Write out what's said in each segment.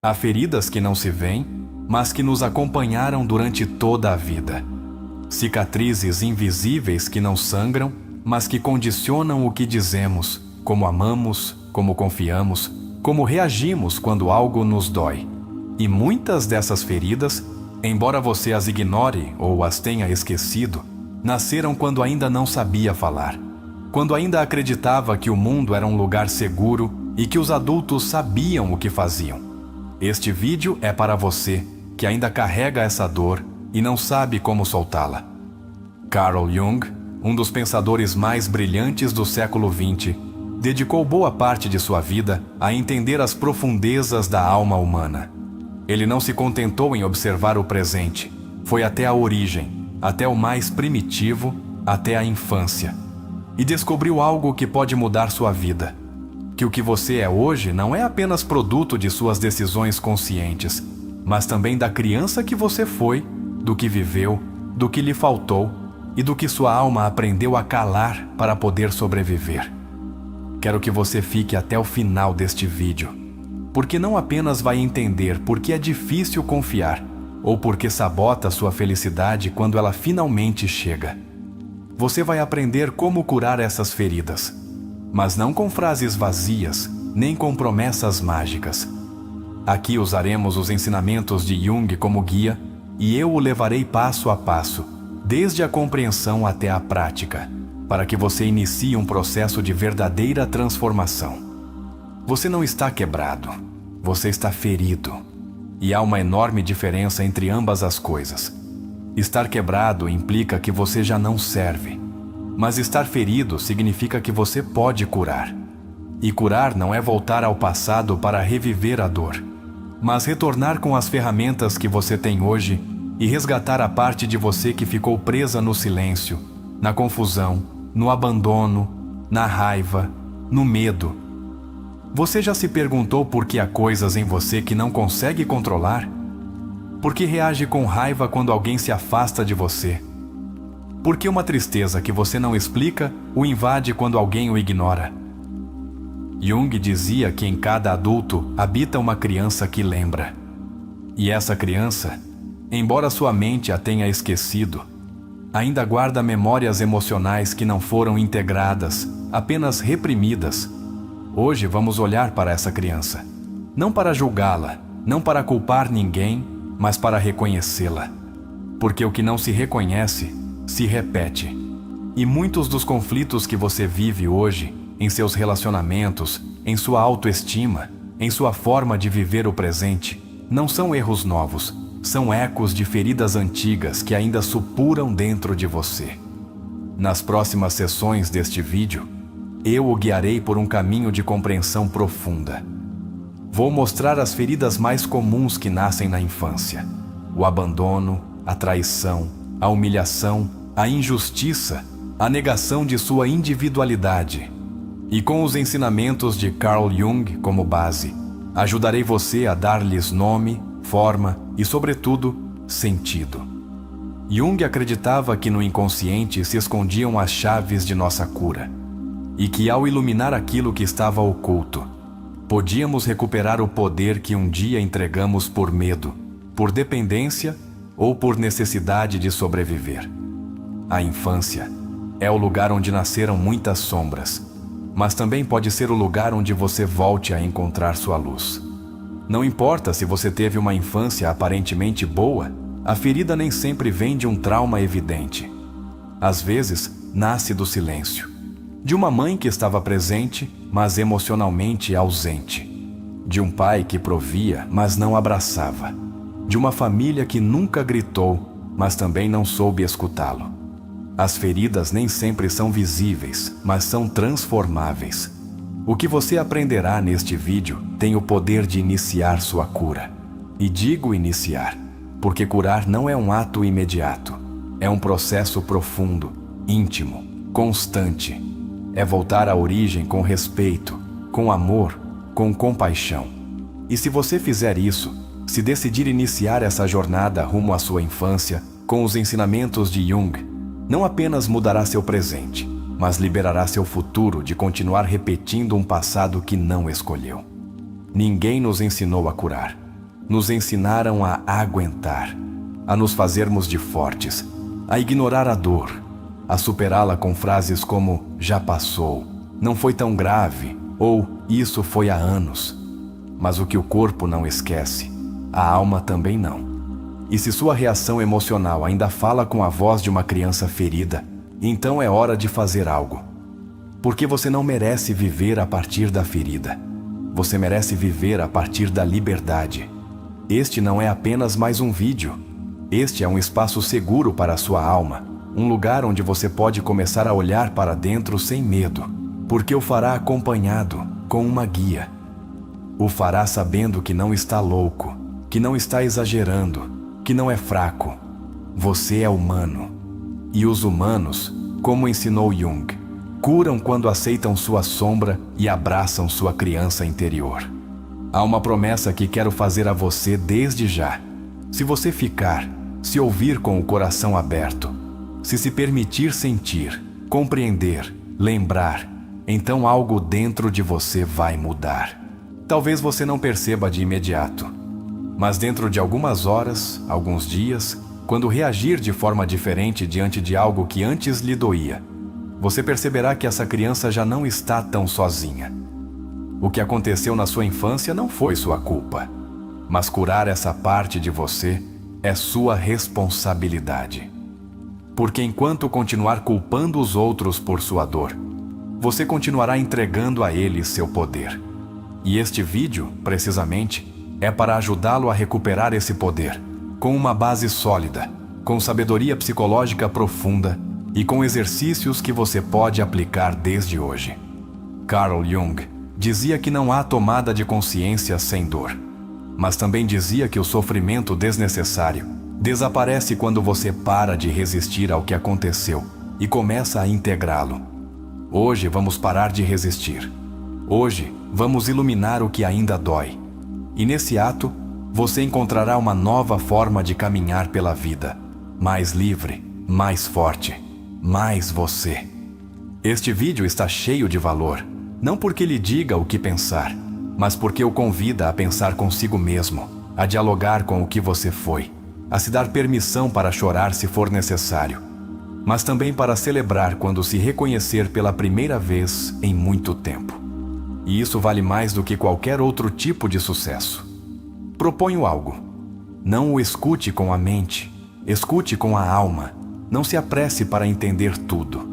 Há feridas que não se veem, mas que nos acompanharam durante toda a vida. Cicatrizes invisíveis que não sangram, mas que condicionam o que dizemos, como amamos, como confiamos, como reagimos quando algo nos dói. E muitas dessas feridas, embora você as ignore ou as tenha esquecido, nasceram quando ainda não sabia falar, quando ainda acreditava que o mundo era um lugar seguro e que os adultos sabiam o que faziam. Este vídeo é para você que ainda carrega essa dor e não sabe como soltá-la. Carl Jung, um dos pensadores mais brilhantes do século XX, dedicou boa parte de sua vida a entender as profundezas da alma humana. Ele não se contentou em observar o presente, foi até a origem, até o mais primitivo, até a infância, e descobriu algo que pode mudar sua vida. Que o que você é hoje não é apenas produto de suas decisões conscientes, mas também da criança que você foi, do que viveu, do que lhe faltou e do que sua alma aprendeu a calar para poder sobreviver. Quero que você fique até o final deste vídeo, porque não apenas vai entender por que é difícil confiar ou porque sabota sua felicidade quando ela finalmente chega. Você vai aprender como curar essas feridas, mas não com frases vazias, nem com promessas mágicas. Aqui usaremos os ensinamentos de Jung como guia e eu o levarei passo a passo, desde a compreensão até a prática, para que você inicie um processo de verdadeira transformação. Você não está quebrado, você está ferido. E há uma enorme diferença entre ambas as coisas. Estar quebrado implica que você já não serve, mas estar ferido significa que você pode curar. E curar não é voltar ao passado para reviver a dor, mas retornar com as ferramentas que você tem hoje e resgatar a parte de você que ficou presa no silêncio, na confusão, no abandono, na raiva, no medo. Você já se perguntou por que há coisas em você que não consegue controlar? Por que reage com raiva quando alguém se afasta de você? Por que uma tristeza que você não explica o invade quando alguém o ignora? Jung dizia que em cada adulto habita uma criança que lembra. E essa criança, embora sua mente a tenha esquecido, ainda guarda memórias emocionais que não foram integradas, apenas reprimidas. Hoje vamos olhar para essa criança, não para julgá-la, não para culpar ninguém, mas para reconhecê-la. Porque o que não se reconhece, se repete. E muitos dos conflitos que você vive hoje, em seus relacionamentos, em sua autoestima, em sua forma de viver o presente, não são erros novos, são ecos de feridas antigas que ainda supuram dentro de você. Nas próximas sessões deste vídeo, eu o guiarei por um caminho de compreensão profunda. Vou mostrar as feridas mais comuns que nascem na infância: o abandono, a traição, a humilhação, a injustiça, a negação de sua individualidade. E com os ensinamentos de Carl Jung como base, ajudarei você a dar-lhes nome, forma e, sobretudo, sentido. Jung acreditava que no inconsciente se escondiam as chaves de nossa cura, e que ao iluminar aquilo que estava oculto, podíamos recuperar o poder que um dia entregamos por medo, por dependência ou por necessidade de sobreviver. A infância é o lugar onde nasceram muitas sombras, mas também pode ser o lugar onde você volte a encontrar sua luz. Não importa se você teve uma infância aparentemente boa, a ferida nem sempre vem de um trauma evidente. Às vezes, nasce do silêncio, de uma mãe que estava presente, mas emocionalmente ausente, de um pai que provia, mas não abraçava, de uma família que nunca gritou, mas também não soube escutá-lo. As feridas nem sempre são visíveis, mas são transformáveis. O que você aprenderá neste vídeo tem o poder de iniciar sua cura. E digo iniciar, porque curar não é um ato imediato. É um processo profundo, íntimo, constante. É voltar à origem com respeito, com amor, com compaixão. E se você fizer isso, se decidir iniciar essa jornada rumo à sua infância, com os ensinamentos de Jung, não apenas mudará seu presente, mas liberará seu futuro de continuar repetindo um passado que não escolheu. Ninguém nos ensinou a curar. nos ensinaram a aguentar, a nos fazermos de fortes, a ignorar a dor, a superá-la com frases como já passou, não foi tão grave ou isso foi há anos. Mas o que o corpo não esquece, a alma também não. E se sua reação emocional ainda fala com a voz de uma criança ferida, então é hora de fazer algo. Porque você não merece viver a partir da ferida. Você merece viver a partir da liberdade. Este não é apenas mais um vídeo. Este é um espaço seguro para a sua alma, um lugar onde você pode começar a olhar para dentro sem medo, porque o fará acompanhado com uma guia. O fará sabendo que não está louco, que não está exagerando, que não é fraco. Você é humano. E os humanos, como ensinou Jung, curam quando aceitam sua sombra e abraçam sua criança interior. Há uma promessa que quero fazer a você desde já. Se você ficar, se ouvir com o coração aberto, se permitir sentir, compreender, lembrar, então algo dentro de você vai mudar. Talvez você não perceba de imediato, mas dentro de algumas horas, alguns dias, quando reagir de forma diferente diante de algo que antes lhe doía, você perceberá que essa criança já não está tão sozinha. O que aconteceu na sua infância não foi sua culpa, mas curar essa parte de você é sua responsabilidade. Porque enquanto continuar culpando os outros por sua dor, você continuará entregando a eles seu poder. E este vídeo, precisamente, é para ajudá-lo a recuperar esse poder, com uma base sólida, com sabedoria psicológica profunda e com exercícios que você pode aplicar desde hoje. Carl Jung dizia que não há tomada de consciência sem dor, mas também dizia que o sofrimento desnecessário desaparece quando você para de resistir ao que aconteceu e começa a integrá-lo. Hoje vamos parar de resistir. Hoje vamos iluminar o que ainda dói. E nesse ato, você encontrará uma nova forma de caminhar pela vida, mais livre, mais forte, mais você. Este vídeo está cheio de valor, não porque lhe diga o que pensar, mas porque o convida a pensar consigo mesmo, a dialogar com o que você foi, a se dar permissão para chorar se for necessário, mas também para celebrar quando se reconhecer pela primeira vez em muito tempo. E isso vale mais do que qualquer outro tipo de sucesso. Proponho algo. Não o escute com a mente, escute com a alma. Não se apresse para entender tudo.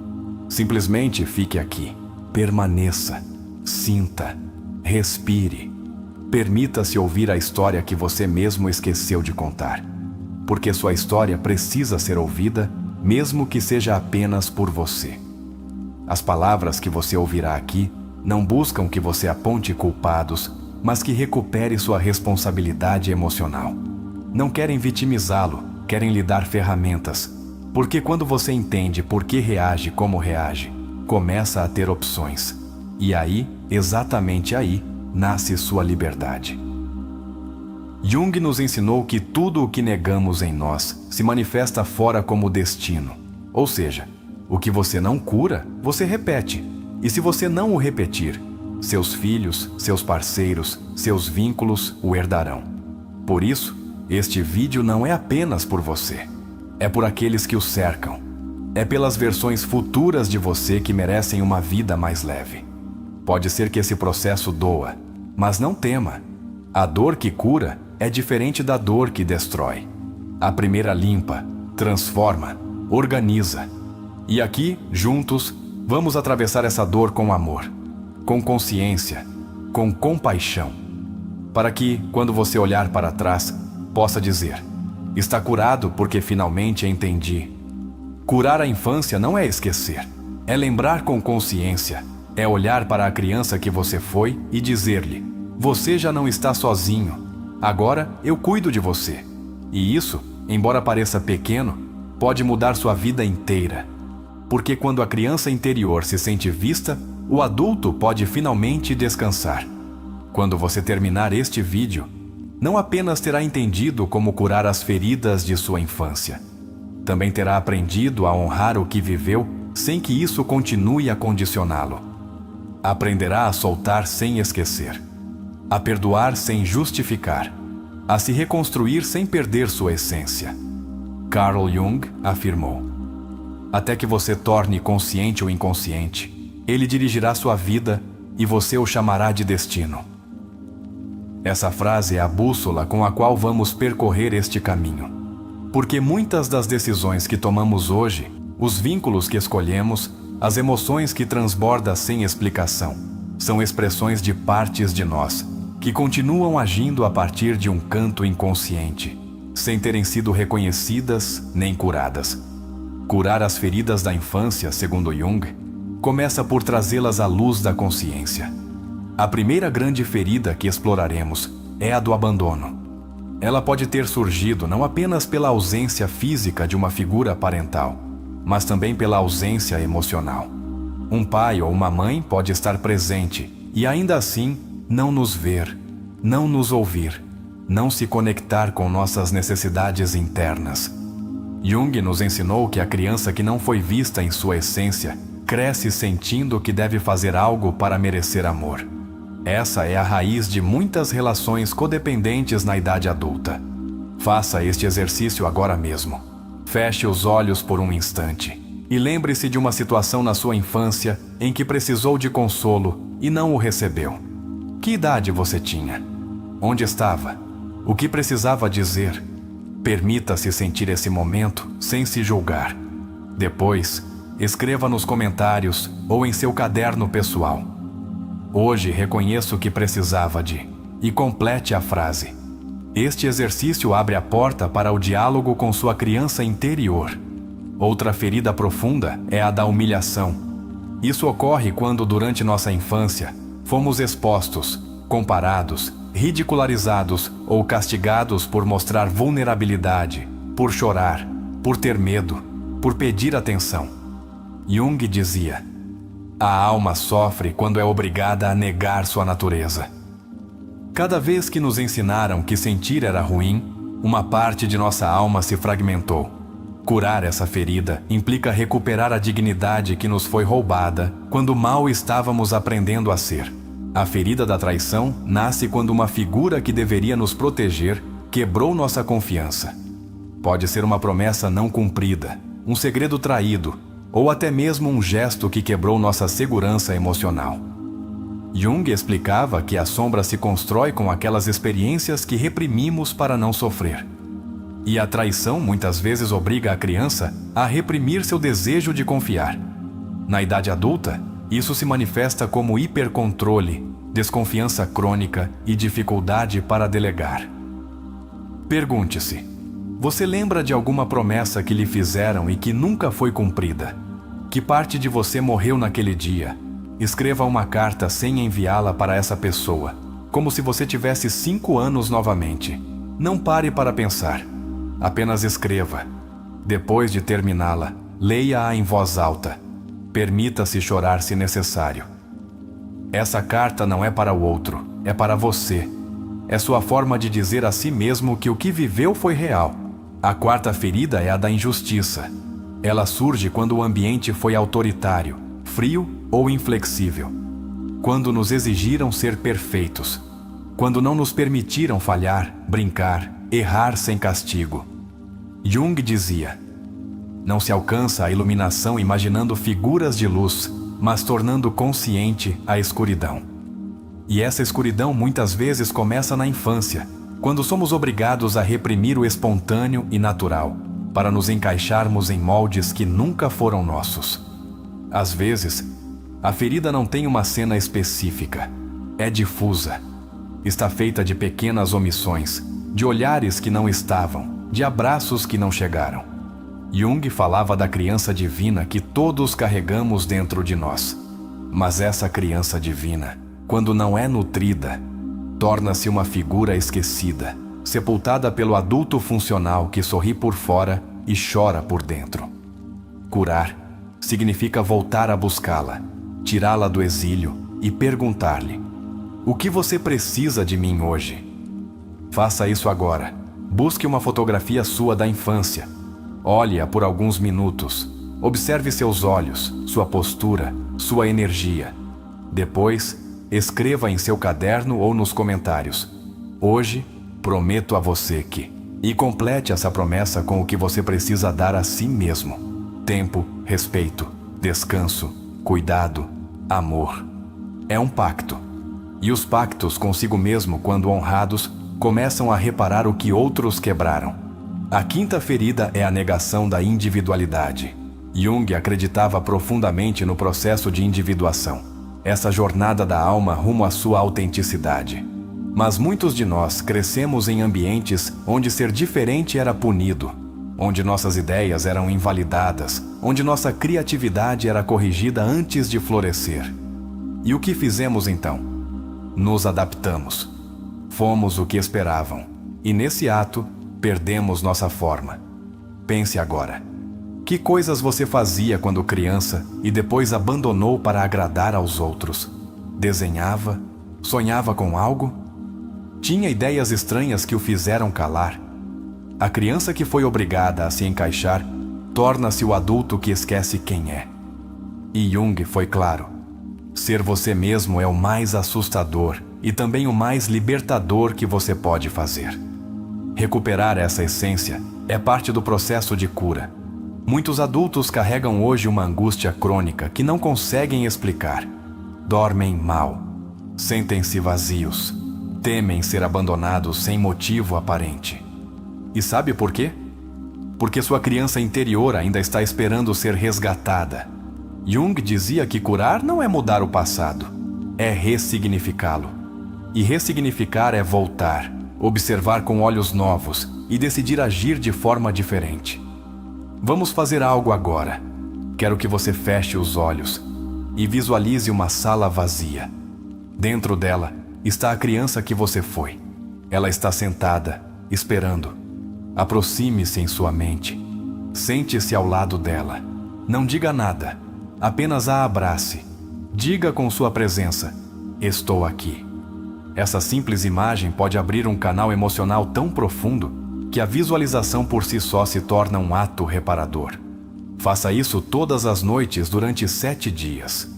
Simplesmente fique aqui. Permaneça. Sinta. Respire. Permita-se ouvir a história que você mesmo esqueceu de contar. Porque sua história precisa ser ouvida, mesmo que seja apenas por você. As palavras que você ouvirá aqui não buscam que você aponte culpados, mas que recupere sua responsabilidade emocional. Não querem vitimizá-lo, querem lhe dar ferramentas, porque quando você entende por que reage como reage, começa a ter opções. E aí, exatamente aí, nasce sua liberdade. Jung nos ensinou que tudo o que negamos em nós se manifesta fora como destino. Ou seja, o que você não cura, você repete. E se você não o repetir, seus filhos, seus parceiros, seus vínculos o herdarão. Por isso, este vídeo não é apenas por você. É por aqueles que o cercam. É pelas versões futuras de você que merecem uma vida mais leve. Pode ser que esse processo doa, mas não tema. A dor que cura é diferente da dor que destrói. A primeira limpa, transforma, organiza. E aqui, juntos, vamos atravessar essa dor com amor, com consciência, com compaixão, para que, quando você olhar para trás, possa dizer: está curado porque finalmente entendi. Curar a infância não é esquecer, é lembrar com consciência, é olhar para a criança que você foi e dizer-lhe: você já não está sozinho, agora eu cuido de você. E isso, embora pareça pequeno, pode mudar sua vida inteira. Porque quando a criança interior se sente vista, o adulto pode finalmente descansar. Quando você terminar este vídeo, não apenas terá entendido como curar as feridas de sua infância, também terá aprendido a honrar o que viveu sem que isso continue a condicioná-lo. Aprenderá a soltar sem esquecer, a perdoar sem justificar, a se reconstruir sem perder sua essência. Carl Jung afirmou: até que você torne consciente o inconsciente, ele dirigirá sua vida e você o chamará de destino. Essa frase é a bússola com a qual vamos percorrer este caminho. Porque muitas das decisões que tomamos hoje, os vínculos que escolhemos, as emoções que transbordam sem explicação, são expressões de partes de nós, que continuam agindo a partir de um canto inconsciente, sem terem sido reconhecidas nem curadas. Curar as feridas da infância, segundo Jung, começa por trazê-las à luz da consciência. A primeira grande ferida que exploraremos é a do abandono. Ela pode ter surgido não apenas pela ausência física de uma figura parental, mas também pela ausência emocional. Um pai ou uma mãe pode estar presente e ainda assim não nos ver, não nos ouvir, não se conectar com nossas necessidades internas. Jung nos ensinou que a criança que não foi vista em sua essência cresce sentindo que deve fazer algo para merecer amor. Essa é a raiz de muitas relações codependentes na idade adulta. Faça este exercício agora mesmo. Feche os olhos por um instante e lembre-se de uma situação na sua infância em que precisou de consolo e não o recebeu. Que idade você tinha? Onde estava? O que precisava dizer? Permita-se sentir esse momento sem se julgar. Depois, escreva nos comentários ou em seu caderno pessoal: hoje reconheço que precisava de... e complete a frase. Este exercício abre a porta para o diálogo com sua criança interior. Outra ferida profunda é a da humilhação. Isso ocorre quando, durante nossa infância, fomos expostos, comparados, ridicularizados ou castigados por mostrar vulnerabilidade, por chorar, por ter medo, por pedir atenção. Jung dizia: a alma sofre quando é obrigada a negar sua natureza. Cada vez que nos ensinaram que sentir era ruim, uma parte de nossa alma se fragmentou. Curar essa ferida implica recuperar a dignidade que nos foi roubada quando mal estávamos aprendendo a ser. A ferida da traição nasce quando uma figura que deveria nos proteger quebrou nossa confiança. Pode ser uma promessa não cumprida, um segredo traído, ou até mesmo um gesto que quebrou nossa segurança emocional. Jung explicava que a sombra se constrói com aquelas experiências que reprimimos para não sofrer. E a traição muitas vezes obriga a criança a reprimir seu desejo de confiar. Na idade adulta, isso se manifesta como hipercontrole, desconfiança crônica e dificuldade para delegar. Pergunte-se: você lembra de alguma promessa que lhe fizeram e que nunca foi cumprida? Que parte de você morreu naquele dia? Escreva uma carta sem enviá-la para essa pessoa, como se você tivesse 5 anos novamente. Não pare para pensar. Apenas escreva. Depois de terminá-la, leia-a em voz alta. Permita-se chorar se necessário. Essa carta não é para o outro, é para você. É sua forma de dizer a si mesmo que o que viveu foi real. A quarta ferida é a da injustiça. Ela surge quando o ambiente foi autoritário, frio ou inflexível. Quando nos exigiram ser perfeitos. Quando não nos permitiram falhar, brincar, errar sem castigo. Jung dizia: não se alcança a iluminação imaginando figuras de luz, mas tornando consciente a escuridão. E essa escuridão muitas vezes começa na infância, quando somos obrigados a reprimir o espontâneo e natural, para nos encaixarmos em moldes que nunca foram nossos. Às vezes, a ferida não tem uma cena específica, é difusa. Está feita de pequenas omissões, de olhares que não estavam, de abraços que não chegaram. Jung falava da criança divina que todos carregamos dentro de nós. Mas essa criança divina, quando não é nutrida, torna-se uma figura esquecida, sepultada pelo adulto funcional que sorri por fora e chora por dentro. Curar significa voltar a buscá-la, tirá-la do exílio e perguntar-lhe: o que você precisa de mim hoje? Faça isso agora. Busque uma fotografia sua da infância. Olhe-a por alguns minutos. Observe seus olhos, sua postura, sua energia. Depois, escreva em seu caderno ou nos comentários: hoje, prometo a você que... E complete essa promessa com o que você precisa dar a si mesmo: tempo, respeito, descanso, cuidado, amor. É um pacto. E os pactos consigo mesmo, quando honrados, começam a reparar o que outros quebraram. A quinta ferida é a negação da individualidade. Jung acreditava profundamente no processo de individuação, essa jornada da alma rumo à sua autenticidade. Mas muitos de nós crescemos em ambientes onde ser diferente era punido, onde nossas ideias eram invalidadas, onde nossa criatividade era corrigida antes de florescer. E o que fizemos então? Nos adaptamos. Fomos o que esperavam, e nesse ato, perdemos nossa forma. Pense agora. Que coisas você fazia quando criança e depois abandonou para agradar aos outros? Desenhava? Sonhava com algo? Tinha ideias estranhas que o fizeram calar? A criança que foi obrigada a se encaixar torna-se o adulto que esquece quem é. E Jung foi claro: ser você mesmo é o mais assustador e também o mais libertador que você pode fazer. Recuperar essa essência é parte do processo de cura. Muitos adultos carregam hoje uma angústia crônica que não conseguem explicar. Dormem mal, sentem-se vazios, temem ser abandonados sem motivo aparente. E sabe por quê? Porque sua criança interior ainda está esperando ser resgatada. Jung dizia que curar não é mudar o passado, é ressignificá-lo. E ressignificar é voltar, observar com olhos novos e decidir agir de forma diferente. Vamos fazer algo agora. Quero que você feche os olhos e visualize uma sala vazia. Dentro dela está a criança que você foi. Ela está sentada, esperando. Aproxime-se em sua mente. Sente-se ao lado dela. Não diga nada, apenas a abrace. Diga com sua presença: estou aqui. Essa simples imagem pode abrir um canal emocional tão profundo que a visualização por si só se torna um ato reparador. Faça isso todas as noites durante 7 dias.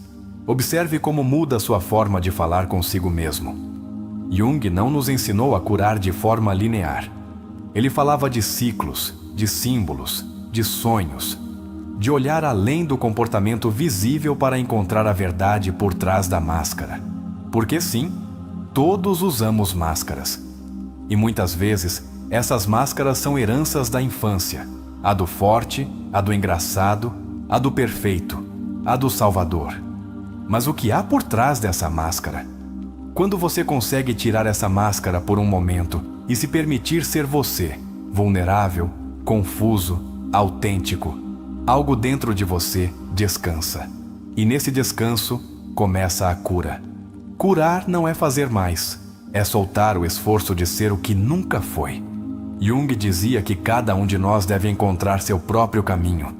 Observe como muda sua forma de falar consigo mesmo. Jung não nos ensinou a curar de forma linear. Ele falava de ciclos, de símbolos, de sonhos, de olhar além do comportamento visível para encontrar a verdade por trás da máscara. Porque sim, todos usamos máscaras. E muitas vezes, essas máscaras são heranças da infância: a do forte, a do engraçado, a do perfeito, a do salvador. Mas o que há por trás dessa máscara? Quando você consegue tirar essa máscara por um momento e se permitir ser você, vulnerável, confuso, autêntico, algo dentro de você descansa. E nesse descanso começa a cura. Curar não é fazer mais, é soltar o esforço de ser o que nunca foi. Jung dizia que cada um de nós deve encontrar seu próprio caminho.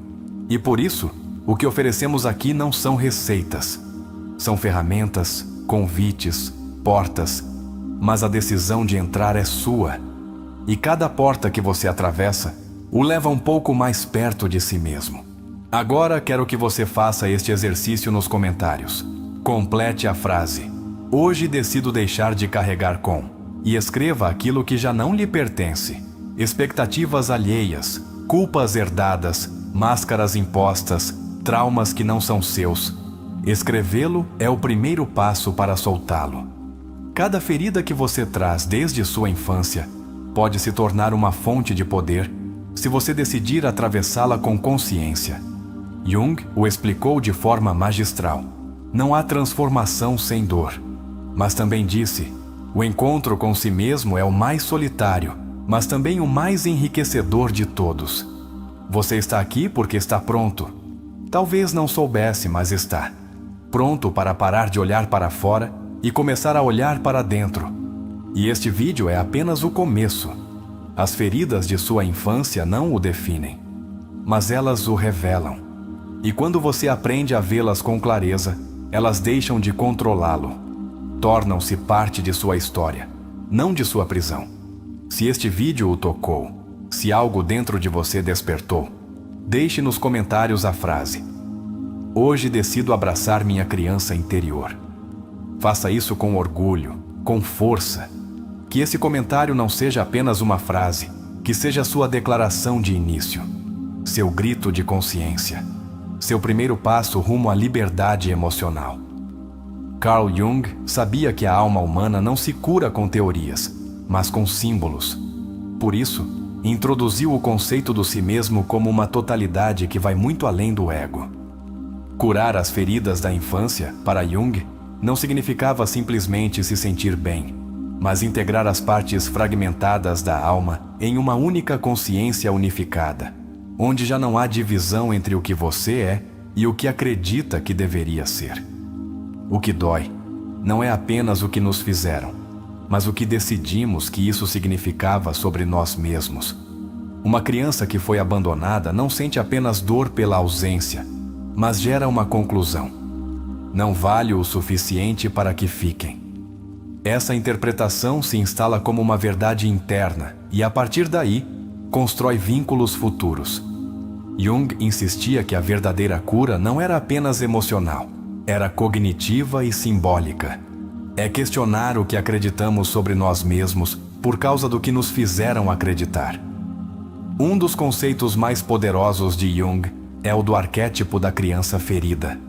E por isso, o que oferecemos aqui não são receitas. São ferramentas, convites, portas, mas a decisão de entrar é sua. E cada porta que você atravessa o leva um pouco mais perto de si mesmo. Agora quero que você faça este exercício nos comentários. Complete a frase: hoje decido deixar de carregar com, e escreva aquilo que já não lhe pertence. Expectativas alheias, culpas herdadas, máscaras impostas, traumas que não são seus. Escrevê-lo é o primeiro passo para soltá-lo. Cada ferida que você traz desde sua infância pode se tornar uma fonte de poder se você decidir atravessá-la com consciência. Jung o explicou de forma magistral: não há transformação sem dor. Mas também disse: o encontro com si mesmo é o mais solitário, mas também o mais enriquecedor de todos. Você está aqui porque está pronto. Talvez não soubesse, mas está. Pronto para parar de olhar para fora e começar a olhar para dentro. E este vídeo é apenas o começo. As feridas de sua infância não o definem, mas elas o revelam. E quando você aprende a vê-las com clareza, elas deixam de controlá-lo. Tornam-se parte de sua história, não de sua prisão. Se este vídeo o tocou, se algo dentro de você despertou, deixe nos comentários a frase: hoje decido abraçar minha criança interior. Faça isso com orgulho, com força. Que esse comentário não seja apenas uma frase, que seja sua declaração de início, seu grito de consciência, seu primeiro passo rumo à liberdade emocional. Carl Jung sabia que a alma humana não se cura com teorias, mas com símbolos. Por isso, introduziu o conceito do si mesmo como uma totalidade que vai muito além do ego. Curar as feridas da infância, para Jung, não significava simplesmente se sentir bem, mas integrar as partes fragmentadas da alma em uma única consciência unificada, onde já não há divisão entre o que você é e o que acredita que deveria ser. O que dói não é apenas o que nos fizeram, mas o que decidimos que isso significava sobre nós mesmos. Uma criança que foi abandonada não sente apenas dor pela ausência, mas gera uma conclusão: não vale o suficiente para que fiquem. Essa interpretação se instala como uma verdade interna e, a partir daí, constrói vínculos futuros. Jung insistia que a verdadeira cura não era apenas emocional, era cognitiva e simbólica. É questionar o que acreditamos sobre nós mesmos por causa do que nos fizeram acreditar. Um dos conceitos mais poderosos de Jung é o do arquétipo da criança ferida.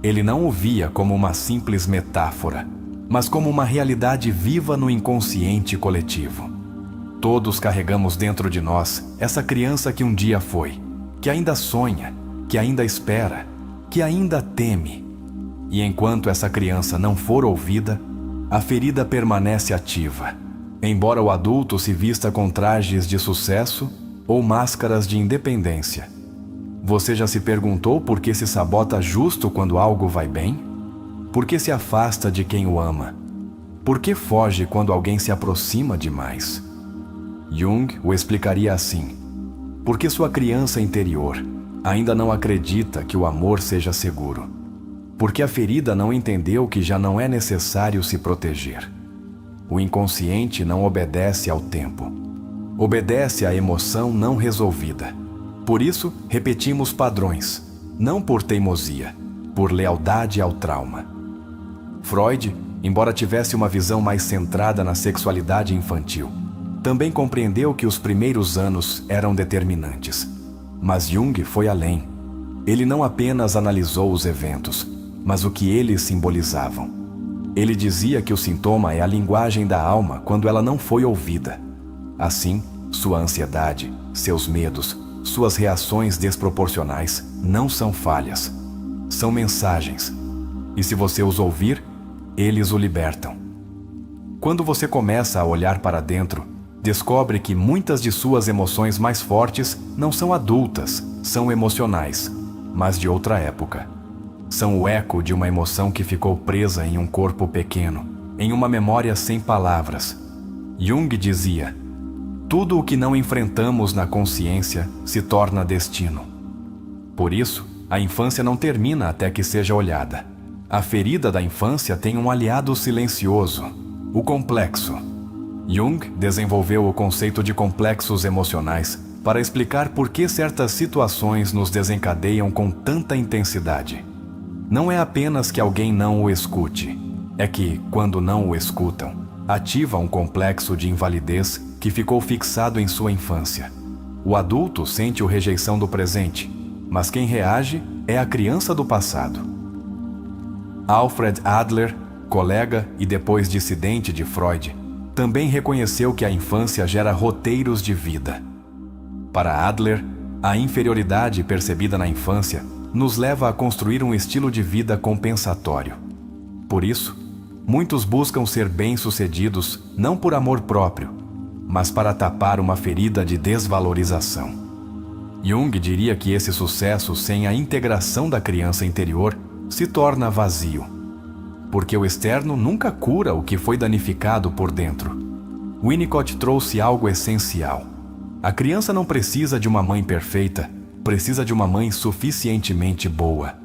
Ele não o via como uma simples metáfora, mas como uma realidade viva no inconsciente coletivo. Todos carregamos dentro de nós essa criança que um dia foi, que ainda sonha, que ainda espera, que ainda teme. E enquanto essa criança não for ouvida, a ferida permanece ativa, embora o adulto se vista com trajes de sucesso ou máscaras de independência. Você já se perguntou por que se sabota justo quando algo vai bem? Por que se afasta de quem o ama? Por que foge quando alguém se aproxima demais? Jung o explicaria assim: porque sua criança interior ainda não acredita que o amor seja seguro. Porque a ferida não entendeu que já não é necessário se proteger. O inconsciente não obedece ao tempo. Obedece à emoção não resolvida. Por isso, repetimos padrões, não por teimosia, por lealdade ao trauma. Freud, embora tivesse uma visão mais centrada na sexualidade infantil, também compreendeu que os primeiros anos eram determinantes. Mas Jung foi além. Ele não apenas analisou os eventos, mas o que eles simbolizavam. Ele dizia que o sintoma é a linguagem da alma quando ela não foi ouvida. Assim, sua ansiedade, seus medos, suas reações desproporcionais não são falhas, são mensagens. E se você os ouvir, eles o libertam. Quando você começa a olhar para dentro, descobre que muitas de suas emoções mais fortes não são adultas, são emocionais, mas de outra época. São o eco de uma emoção que ficou presa em um corpo pequeno, em uma memória sem palavras. Jung dizia: tudo o que não enfrentamos na consciência se torna destino. Por isso, a infância não termina até que seja olhada. A ferida da infância tem um aliado silencioso, o complexo. Jung desenvolveu o conceito de complexos emocionais para explicar por que certas situações nos desencadeiam com tanta intensidade. Não é apenas que alguém não o escute, é que, quando não o escutam, ativa um complexo de invalidez que ficou fixado em sua infância. O adulto sente a rejeição do presente, mas quem reage é a criança do passado. Alfred Adler, colega e depois dissidente de Freud, também reconheceu que a infância gera roteiros de vida. Para Adler, a inferioridade percebida na infância nos leva a construir um estilo de vida compensatório. Por isso, muitos buscam ser bem-sucedidos não por amor próprio, mas para tapar uma ferida de desvalorização. Jung diria que esse sucesso sem a integração da criança interior se torna vazio, porque o externo nunca cura o que foi danificado por dentro. Winnicott trouxe algo essencial. A criança não precisa de uma mãe perfeita, precisa de uma mãe suficientemente boa.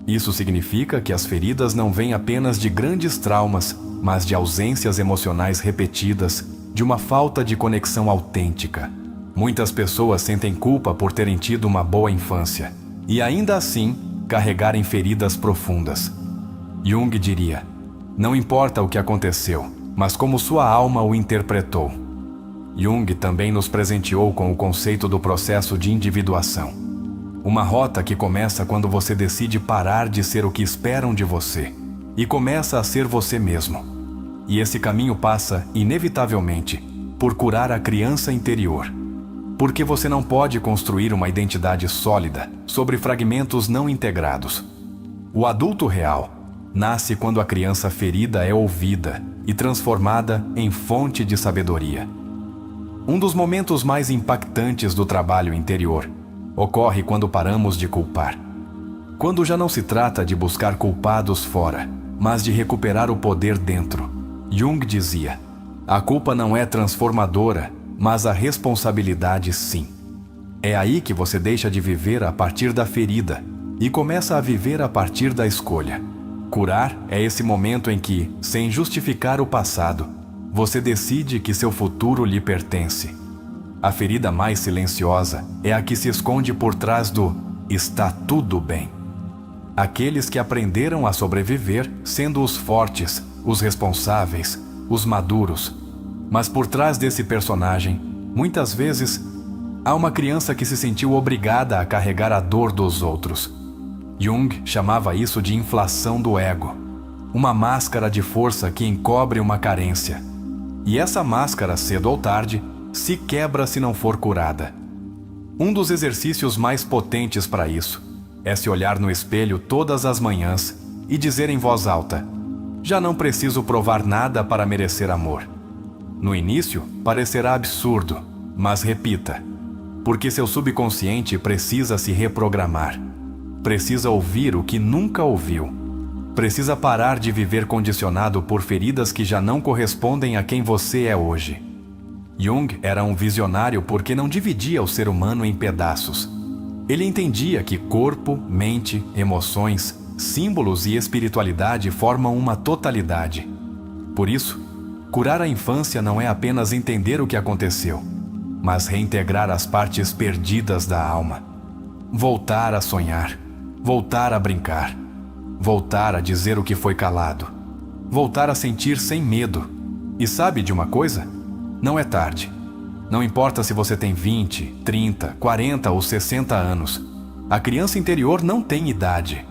Isso significa que as feridas não vêm apenas de grandes traumas, mas de ausências emocionais repetidas, de uma falta de conexão autêntica. Muitas pessoas sentem culpa por terem tido uma boa infância e ainda assim carregarem feridas profundas. Jung diria: não importa o que aconteceu, mas como sua alma o interpretou. Jung também nos presenteou com o conceito do processo de individuação. Uma rota que começa quando você decide parar de ser o que esperam de você e começa a ser você mesmo. E esse caminho passa, inevitavelmente, por curar a criança interior. Porque você não pode construir uma identidade sólida sobre fragmentos não integrados. O adulto real nasce quando a criança ferida é ouvida e transformada em fonte de sabedoria. Um dos momentos mais impactantes do trabalho interior ocorre quando paramos de culpar. Quando já não se trata de buscar culpados fora, mas de recuperar o poder dentro. Jung dizia: a culpa não é transformadora, mas a responsabilidade sim. É aí que você deixa de viver a partir da ferida e começa a viver a partir da escolha. Curar é esse momento em que, sem justificar o passado, você decide que seu futuro lhe pertence. A ferida mais silenciosa é a que se esconde por trás do "está tudo bem". Aqueles que aprenderam a sobreviver sendo os fortes, os responsáveis, os maduros. Mas por trás desse personagem, muitas vezes, há uma criança que se sentiu obrigada a carregar a dor dos outros. Jung chamava isso de inflação do ego, uma máscara de força que encobre uma carência. E essa máscara, cedo ou tarde, se quebra se não for curada. Um dos exercícios mais potentes para isso é se olhar no espelho todas as manhãs e dizer em voz alta: já não preciso provar nada para merecer amor. No início, parecerá absurdo, mas repita, porque seu subconsciente precisa se reprogramar. Precisa ouvir o que nunca ouviu. Precisa parar de viver condicionado por feridas que já não correspondem a quem você é hoje. Jung era um visionário porque não dividia o ser humano em pedaços. Ele entendia que corpo, mente, emoções, símbolos e espiritualidade formam uma totalidade. Por isso, curar a infância não é apenas entender o que aconteceu, mas reintegrar as partes perdidas da alma. Voltar a sonhar, voltar a brincar, voltar a dizer o que foi calado, voltar a sentir sem medo. E sabe de uma coisa? Não é tarde. Não importa se você tem 20, 30, 40 ou 60 anos. A criança interior não tem idade.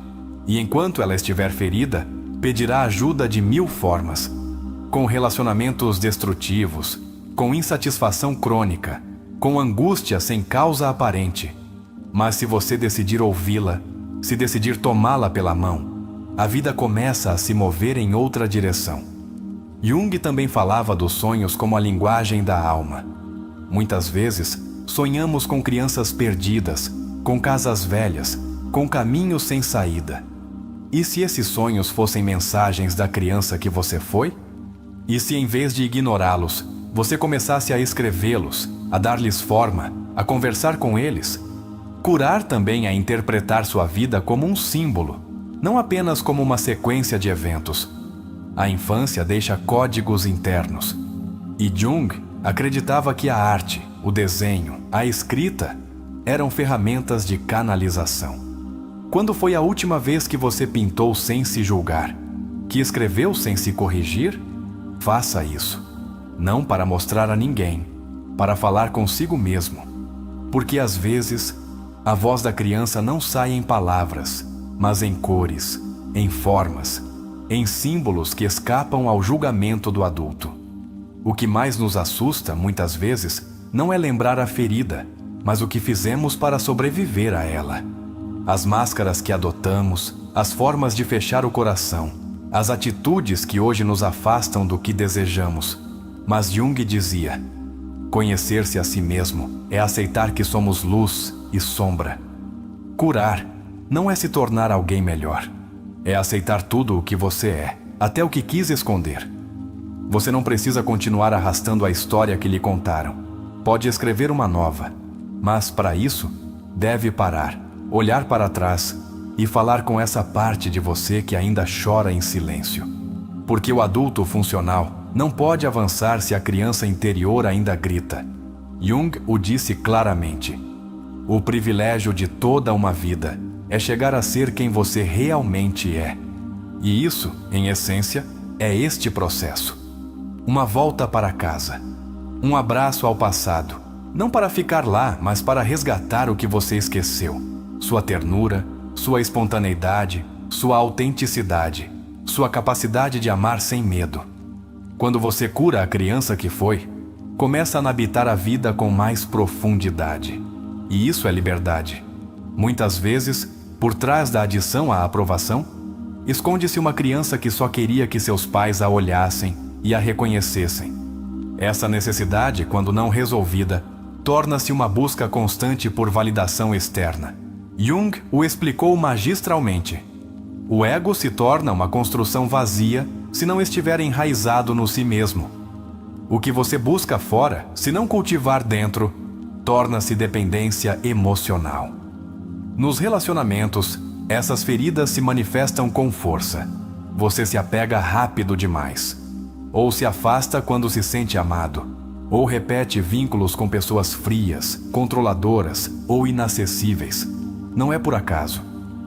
E enquanto ela estiver ferida, pedirá ajuda de 1000 formas. Com relacionamentos destrutivos, com insatisfação crônica, com angústia sem causa aparente. Mas se você decidir ouvi-la, se decidir tomá-la pela mão, a vida começa a se mover em outra direção. Jung também falava dos sonhos como a linguagem da alma. Muitas vezes, sonhamos com crianças perdidas, com casas velhas, com caminhos sem saída. E se esses sonhos fossem mensagens da criança que você foi? E se em vez de ignorá-los, você começasse a escrevê-los, a dar-lhes forma, a conversar com eles? Curar também é interpretar sua vida como um símbolo, não apenas como uma sequência de eventos. A infância deixa códigos internos. E Jung acreditava que a arte, o desenho, a escrita eram ferramentas de canalização. Quando foi a última vez que você pintou sem se julgar? Que escreveu sem se corrigir? Faça isso. Não para mostrar a ninguém, para falar consigo mesmo. Porque às vezes, a voz da criança não sai em palavras, mas em cores, em formas, em símbolos que escapam ao julgamento do adulto. O que mais nos assusta, muitas vezes, não é lembrar a ferida, mas o que fizemos para sobreviver a ela. As máscaras que adotamos, as formas de fechar o coração, as atitudes que hoje nos afastam do que desejamos. Mas Jung dizia: conhecer-se a si mesmo é aceitar que somos luz e sombra. Curar não é se tornar alguém melhor. É aceitar tudo o que você é, até o que quis esconder. Você não precisa continuar arrastando a história que lhe contaram. Pode escrever uma nova, mas para isso, deve parar, olhar para trás e falar com essa parte de você que ainda chora em silêncio. Porque o adulto funcional não pode avançar se a criança interior ainda grita. Jung o disse claramente: o privilégio de toda uma vida é chegar a ser quem você realmente é. E isso, em essência, é este processo. uma volta para casa, um abraço ao passado, não para ficar lá, mas para resgatar o que você esqueceu, sua ternura, sua espontaneidade, sua autenticidade, sua capacidade de amar sem medo. Quando você cura a criança que foi, começa a habitar a vida com mais profundidade. E isso é liberdade. Muitas vezes, por trás da adição à aprovação, esconde-se uma criança que só queria que seus pais a olhassem e a reconhecessem. Essa necessidade, quando não resolvida, torna-se uma busca constante por validação externa. Jung o explicou magistralmente. O ego se torna uma construção vazia se não estiver enraizado no si mesmo. O que você busca fora, se não cultivar dentro, torna-se dependência emocional. Nos relacionamentos, essas feridas se manifestam com força. Você se apega rápido demais, ou se afasta quando se sente amado, ou repete vínculos com pessoas frias, controladoras ou inacessíveis. Não é por acaso.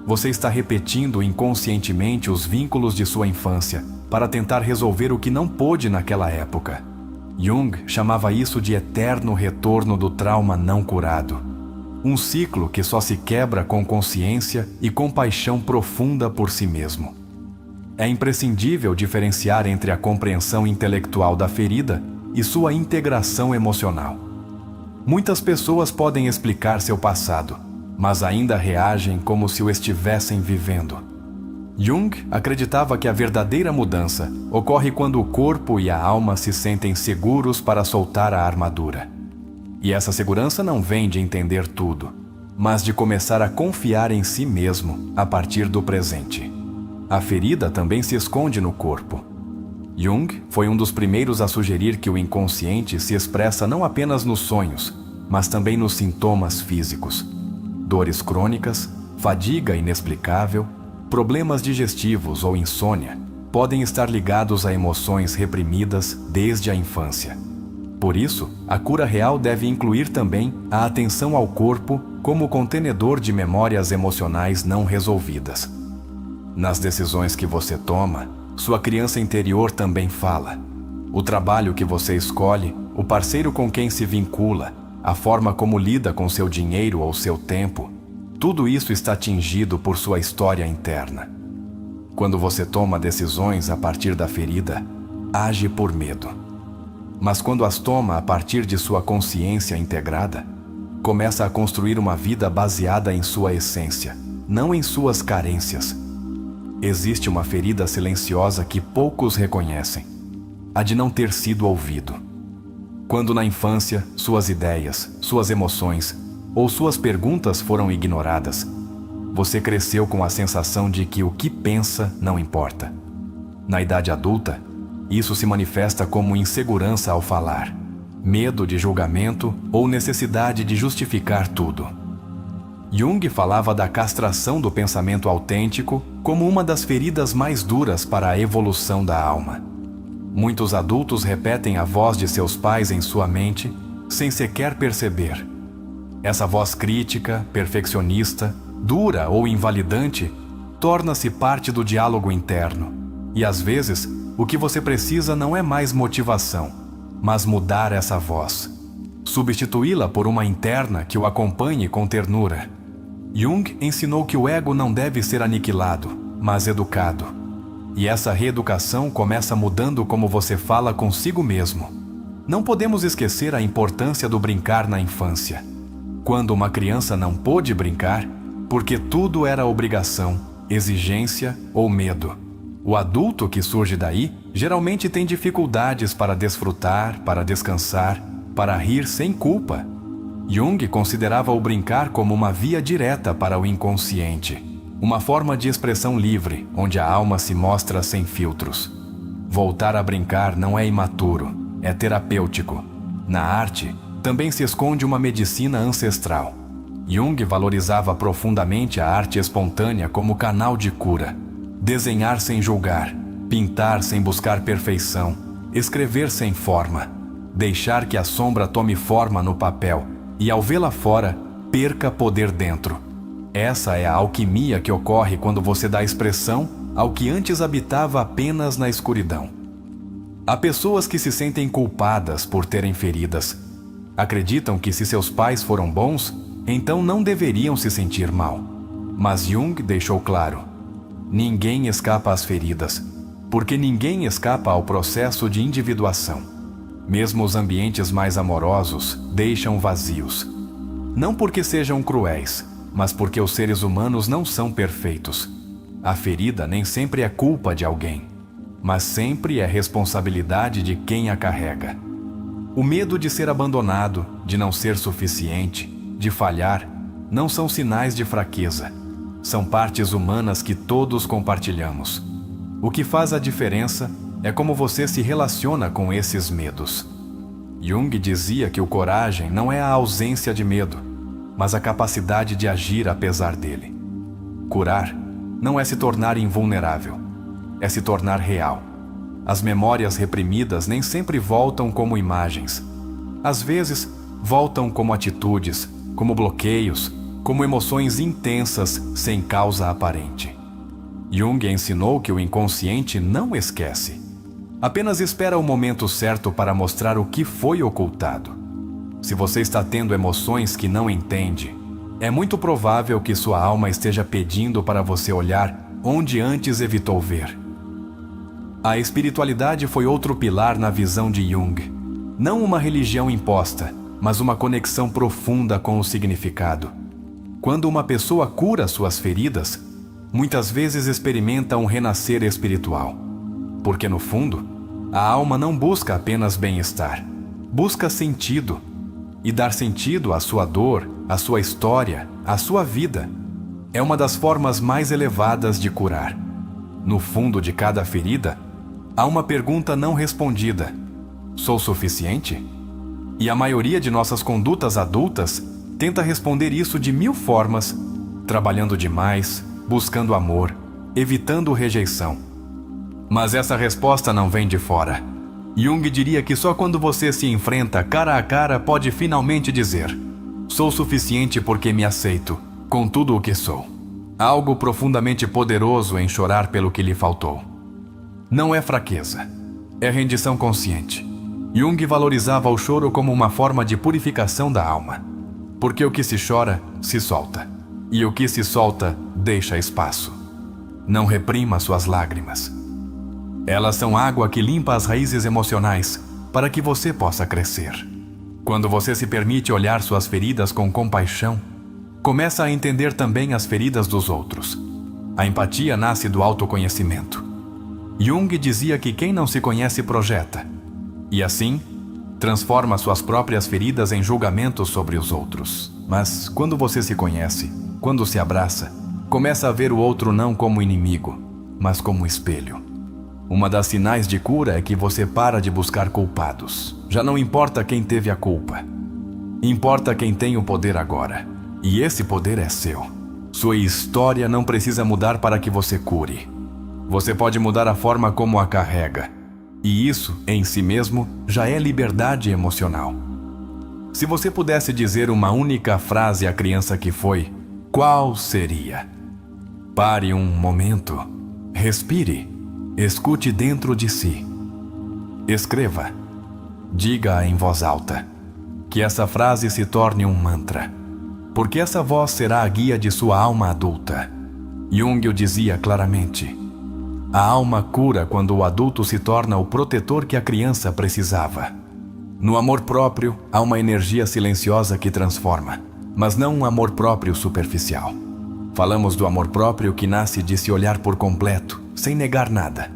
Você está repetindo inconscientemente os vínculos de sua infância para tentar resolver o que não pôde naquela época. Jung chamava isso de eterno retorno do trauma não curado. Um ciclo que só se quebra com consciência e compaixão profunda por si mesmo. É imprescindível diferenciar entre a compreensão intelectual da ferida e sua integração emocional. Muitas pessoas podem explicar seu passado, mas ainda reagem como se o estivessem vivendo. Jung acreditava que a verdadeira mudança ocorre quando o corpo e a alma se sentem seguros para soltar a armadura. E essa segurança não vem de entender tudo, mas de começar a confiar em si mesmo a partir do presente. A ferida também se esconde no corpo. Jung foi um dos primeiros a sugerir que o inconsciente se expressa não apenas nos sonhos, mas também nos sintomas físicos. Dores crônicas, fadiga inexplicável, problemas digestivos ou insônia podem estar ligados a emoções reprimidas desde a infância. Por isso, a cura real deve incluir também a atenção ao corpo como contenedor de memórias emocionais não resolvidas. Nas decisões que você toma, sua criança interior também fala. O trabalho que você escolhe, o parceiro com quem se vincula, a forma como lida com seu dinheiro ou seu tempo, tudo isso está tingido por sua história interna. Quando você toma decisões a partir da ferida, age por medo. Mas quando as toma a partir de sua consciência integrada, começa a construir uma vida baseada em sua essência, não em suas carências. Existe uma ferida silenciosa que poucos reconhecem, a de não ter sido ouvido. Quando na infância, suas ideias, suas emoções ou suas perguntas foram ignoradas, você cresceu com a sensação de que o que pensa não importa. Na idade adulta, isso se manifesta como insegurança ao falar, medo de julgamento ou necessidade de justificar tudo. Jung falava da castração do pensamento autêntico como uma das feridas mais duras para a evolução da alma. Muitos adultos repetem a voz de seus pais em sua mente sem sequer perceber. Essa voz crítica, perfeccionista, dura ou invalidante torna-se parte do diálogo interno. E às vezes, o que você precisa não é mais motivação, mas mudar essa voz. Substituí-la por uma interna que o acompanhe com ternura. Jung ensinou que o ego não deve ser aniquilado, mas educado. E essa reeducação começa mudando como você fala consigo mesmo. Não podemos esquecer a importância do brincar na infância. Quando uma criança não pôde brincar, porque tudo era obrigação, exigência ou medo. O adulto que surge daí geralmente tem dificuldades para desfrutar, para descansar, para rir sem culpa. Jung considerava o brincar como uma via direta para o inconsciente, uma forma de expressão livre, onde a alma se mostra sem filtros. Voltar a brincar não é imaturo, é terapêutico. Na arte, também se esconde uma medicina ancestral. Jung valorizava profundamente a arte espontânea como canal de cura. Desenhar sem julgar, pintar sem buscar perfeição, escrever sem forma, deixar que a sombra tome forma no papel e, ao vê-la fora, perca poder dentro. Essa é a alquimia que ocorre quando você dá expressão ao que antes habitava apenas na escuridão. Há pessoas que se sentem culpadas por terem feridas. Acreditam que se seus pais foram bons, então não deveriam se sentir mal. Mas Jung deixou claro: ninguém escapa às feridas, porque ninguém escapa ao processo de individuação. Mesmo os ambientes mais amorosos deixam vazios. Não porque sejam cruéis, mas porque os seres humanos não são perfeitos. A ferida nem sempre é culpa de alguém, mas sempre é responsabilidade de quem a carrega. O medo de ser abandonado, de não ser suficiente, de falhar, não são sinais de fraqueza. São partes humanas que todos compartilhamos. O que faz a diferença é como você se relaciona com esses medos. Jung dizia que o coragem não é a ausência de medo, mas a capacidade de agir apesar dele. Curar não é se tornar invulnerável, é se tornar real. As memórias reprimidas nem sempre voltam como imagens. Às vezes, voltam como atitudes, como bloqueios, como emoções intensas sem causa aparente. Jung ensinou que o inconsciente não esquece. Apenas espera o momento certo para mostrar o que foi ocultado. Se você está tendo emoções que não entende, é muito provável que sua alma esteja pedindo para você olhar onde antes evitou ver. A espiritualidade foi outro pilar na visão de Jung. Não uma religião imposta, mas uma conexão profunda com o significado. Quando uma pessoa cura suas feridas, muitas vezes experimenta um renascer espiritual. Porque no fundo, a alma não busca apenas bem-estar, busca sentido. E dar sentido à sua dor, à sua história, à sua vida, é uma das formas mais elevadas de curar. No fundo de cada ferida, há uma pergunta não respondida: sou suficiente? E a maioria de nossas condutas adultas tenta responder isso de 1000 formas, trabalhando demais, buscando amor, evitando rejeição. Mas essa resposta não vem de fora. Jung diria que só quando você se enfrenta cara a cara pode finalmente dizer: sou suficiente porque me aceito, com tudo o que sou. Há algo profundamente poderoso em chorar pelo que lhe faltou. Não é fraqueza, é rendição consciente. Jung valorizava o choro como uma forma de purificação da alma. Porque o que se chora, se solta. E o que se solta, deixa espaço. Não reprima suas lágrimas. Elas são água que limpa as raízes emocionais para que você possa crescer. Quando você se permite olhar suas feridas com compaixão, começa a entender também as feridas dos outros. A empatia nasce do autoconhecimento. Jung dizia que quem não se conhece projeta, e assim, transforma suas próprias feridas em julgamentos sobre os outros. Mas quando você se conhece, quando se abraça, começa a ver o outro não como inimigo, mas como espelho. Uma das sinais de cura é que você para de buscar culpados. Já não importa quem teve a culpa. Importa quem tem o poder agora. E esse poder é seu. Sua história não precisa mudar para que você cure. Você pode mudar a forma como a carrega. E isso, em si mesmo, já é liberdade emocional. Se você pudesse dizer uma única frase à criança que foi, qual seria? Pare um momento. Respire. Escute dentro de si. Escreva. Diga em voz alta. Que essa frase se torne um mantra. Porque essa voz será a guia de sua alma adulta. Jung o dizia claramente. A alma cura quando o adulto se torna o protetor que a criança precisava. No amor próprio, há uma energia silenciosa que transforma, mas não um amor próprio superficial. Falamos do amor próprio que nasce de se olhar por completo, sem negar nada.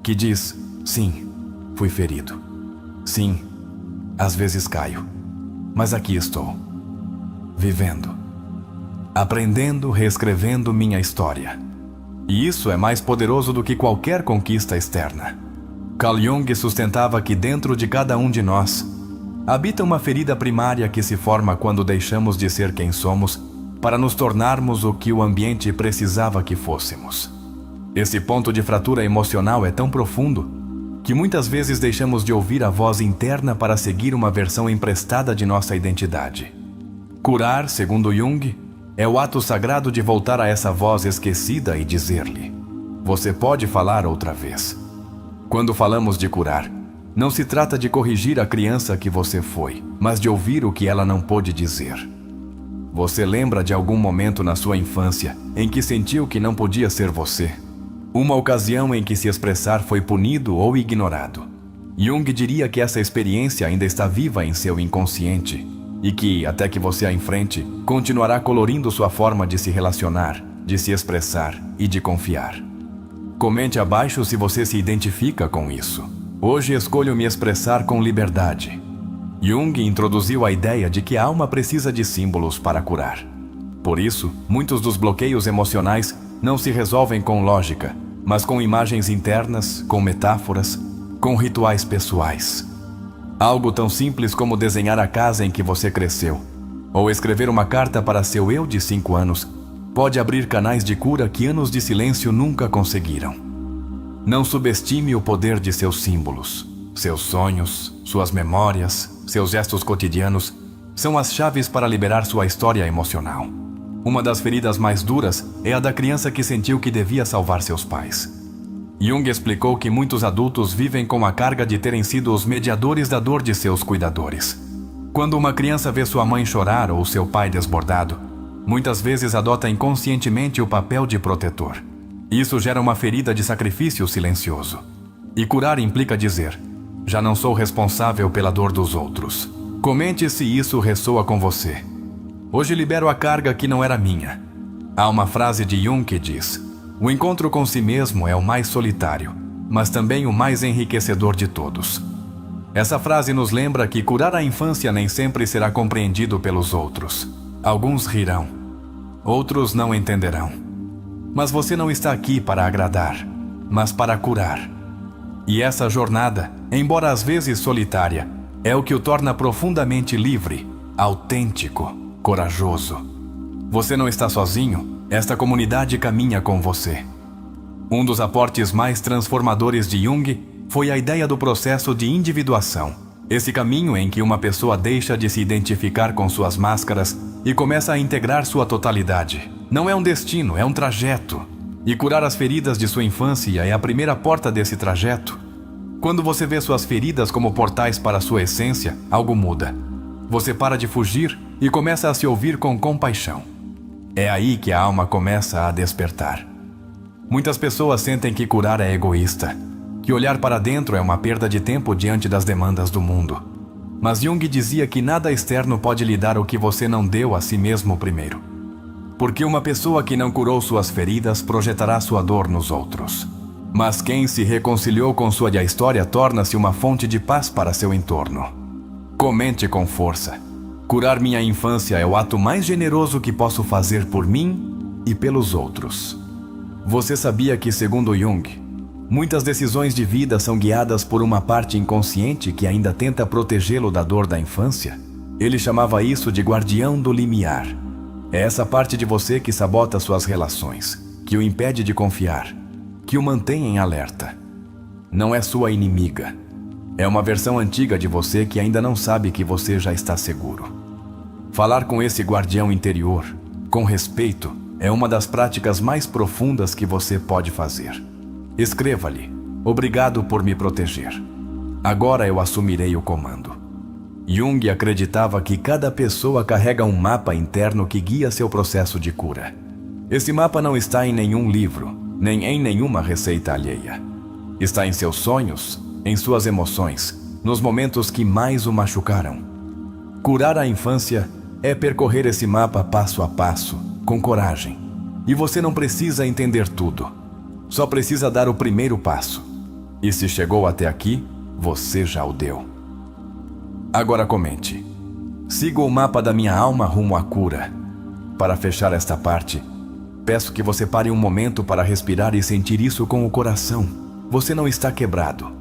Que diz, sim, fui ferido. Sim, às vezes caio. Mas aqui estou. Vivendo. Aprendendo, reescrevendo minha história. E isso é mais poderoso do que qualquer conquista externa. Carl Jung sustentava que dentro de cada um de nós habita uma ferida primária que se forma quando deixamos de ser quem somos para nos tornarmos o que o ambiente precisava que fôssemos. Esse ponto de fratura emocional é tão profundo que muitas vezes deixamos de ouvir a voz interna para seguir uma versão emprestada de nossa identidade. Curar, segundo Jung, é o ato sagrado de voltar a essa voz esquecida e dizer-lhe: você pode falar outra vez. Quando falamos de curar, Não se trata de corrigir a criança que você foi, mas de ouvir o que ela não pôde dizer. Você lembra de algum momento na sua infância em que sentiu que não podia ser você? Uma ocasião em que se expressar foi punido ou ignorado. Jung diria que essa experiência ainda está viva em seu inconsciente e que, até que você a enfrente, continuará colorindo sua forma de se relacionar, de se expressar e de confiar. Comente abaixo se você se identifica com isso. Hoje escolho me expressar com liberdade. Jung introduziu a ideia de que a alma precisa de símbolos para curar. Por isso, muitos dos bloqueios emocionais não se resolvem com lógica, mas com imagens internas, com metáforas, com rituais pessoais. Algo tão simples como desenhar a casa em que você cresceu, ou escrever uma carta para seu eu de 5 anos, pode abrir canais de cura que anos de silêncio nunca conseguiram. Não subestime o poder de seus símbolos. Seus sonhos, suas memórias, seus gestos cotidianos são as chaves para liberar sua história emocional. Uma das feridas mais duras é a da criança que sentiu que devia salvar seus pais. Jung explicou que muitos adultos vivem com a carga de terem sido os mediadores da dor de seus cuidadores. Quando uma criança vê sua mãe chorar ou seu pai desbordado, muitas vezes adota inconscientemente o papel de protetor. Isso gera uma ferida de sacrifício silencioso. E curar implica dizer: já não sou responsável pela dor dos outros. Comente se isso ressoa com você. Hoje libero a carga que não era minha. Há uma frase de Jung que diz: o encontro com si mesmo é o mais solitário, mas também o mais enriquecedor de todos. Essa frase nos lembra que curar a infância nem sempre será compreendido pelos outros. Alguns rirão, outros não entenderão. Mas você não está aqui para agradar, mas para curar. E essa jornada, embora às vezes solitária, é o que o torna profundamente livre, autêntico, corajoso. Você não está sozinho, esta comunidade caminha com você. Um dos aportes mais transformadores de Jung foi a ideia do processo de individuação. Esse caminho em que uma pessoa deixa de se identificar com suas máscaras e começa a integrar sua totalidade. Não é um destino, é um trajeto. E curar as feridas de sua infância é a primeira porta desse trajeto. Quando você vê suas feridas como portais para sua essência, algo muda. Você para de fugir e começa a se ouvir com compaixão. É aí que a alma começa a despertar. Muitas pessoas sentem que curar é egoísta, que olhar para dentro é uma perda de tempo diante das demandas do mundo. Mas Jung dizia que nada externo pode lhe dar o que você não deu a si mesmo primeiro. Porque uma pessoa que não curou suas feridas projetará sua dor nos outros. Mas quem se reconciliou com sua história torna-se uma fonte de paz para seu entorno. Comente com força: curar minha infância é o ato mais generoso que posso fazer por mim e pelos outros. Você sabia que, segundo Jung, muitas decisões de vida são guiadas por uma parte inconsciente que ainda tenta protegê-lo da dor da infância? Ele chamava isso de guardião do limiar. É essa parte de você que sabota suas relações, que o impede de confiar, que o mantém em alerta. Não é sua inimiga. É uma versão antiga de você que ainda não sabe que você já está seguro. Falar com esse guardião interior, com respeito, é uma das práticas mais profundas que você pode fazer. Escreva-lhe: obrigado por me proteger. Agora eu assumirei o comando. Jung acreditava que cada pessoa carrega um mapa interno que guia seu processo de cura. Esse mapa não está em nenhum livro, nem em nenhuma receita alheia. Está em seus sonhos, em suas emoções, nos momentos que mais o machucaram. Curar a infância é percorrer esse mapa passo a passo, com coragem. E você não precisa entender tudo. Só precisa dar o primeiro passo. E se chegou até aqui, você já o deu. Agora comente: sigo o mapa da minha alma rumo à cura. Para fechar esta parte, peço que você pare um momento para respirar e sentir isso com o coração. Você não está quebrado.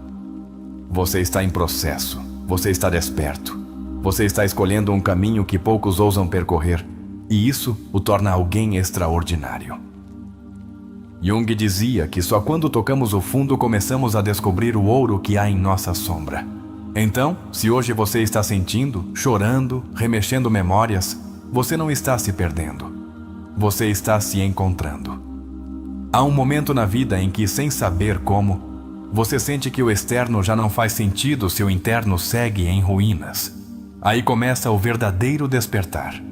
Você está em processo. Você está desperto. Você está escolhendo um caminho que poucos ousam percorrer, e isso o torna alguém extraordinário. Jung dizia que só quando tocamos o fundo começamos a descobrir o ouro que há em nossa sombra. Então, se hoje você está sentindo, chorando, remexendo memórias, você não está se perdendo. Você está se encontrando. Há um momento na vida em que, sem saber como, você sente que o externo já não faz sentido se o interno segue em ruínas. Aí começa o verdadeiro despertar.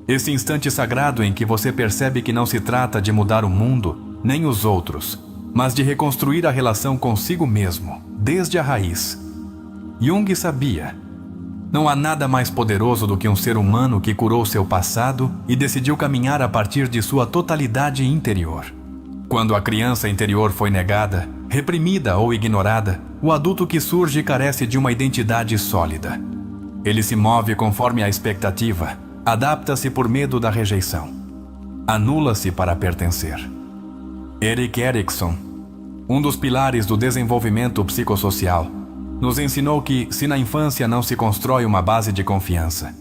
Esse instante sagrado em que você percebe que não se trata de mudar o mundo, nem os outros, mas de reconstruir a relação consigo mesmo, desde a raiz. Jung sabia. Não há nada mais poderoso do que um ser humano que curou seu passado e decidiu caminhar a partir de sua totalidade interior. Quando a criança interior foi negada, reprimida ou ignorada, o adulto que surge carece de uma identidade sólida. Ele se move conforme a expectativa, adapta-se por medo da rejeição, anula-se para pertencer. Erik Erikson, um dos pilares do desenvolvimento psicossocial, nos ensinou que, se na infância não se constrói uma base de confiança,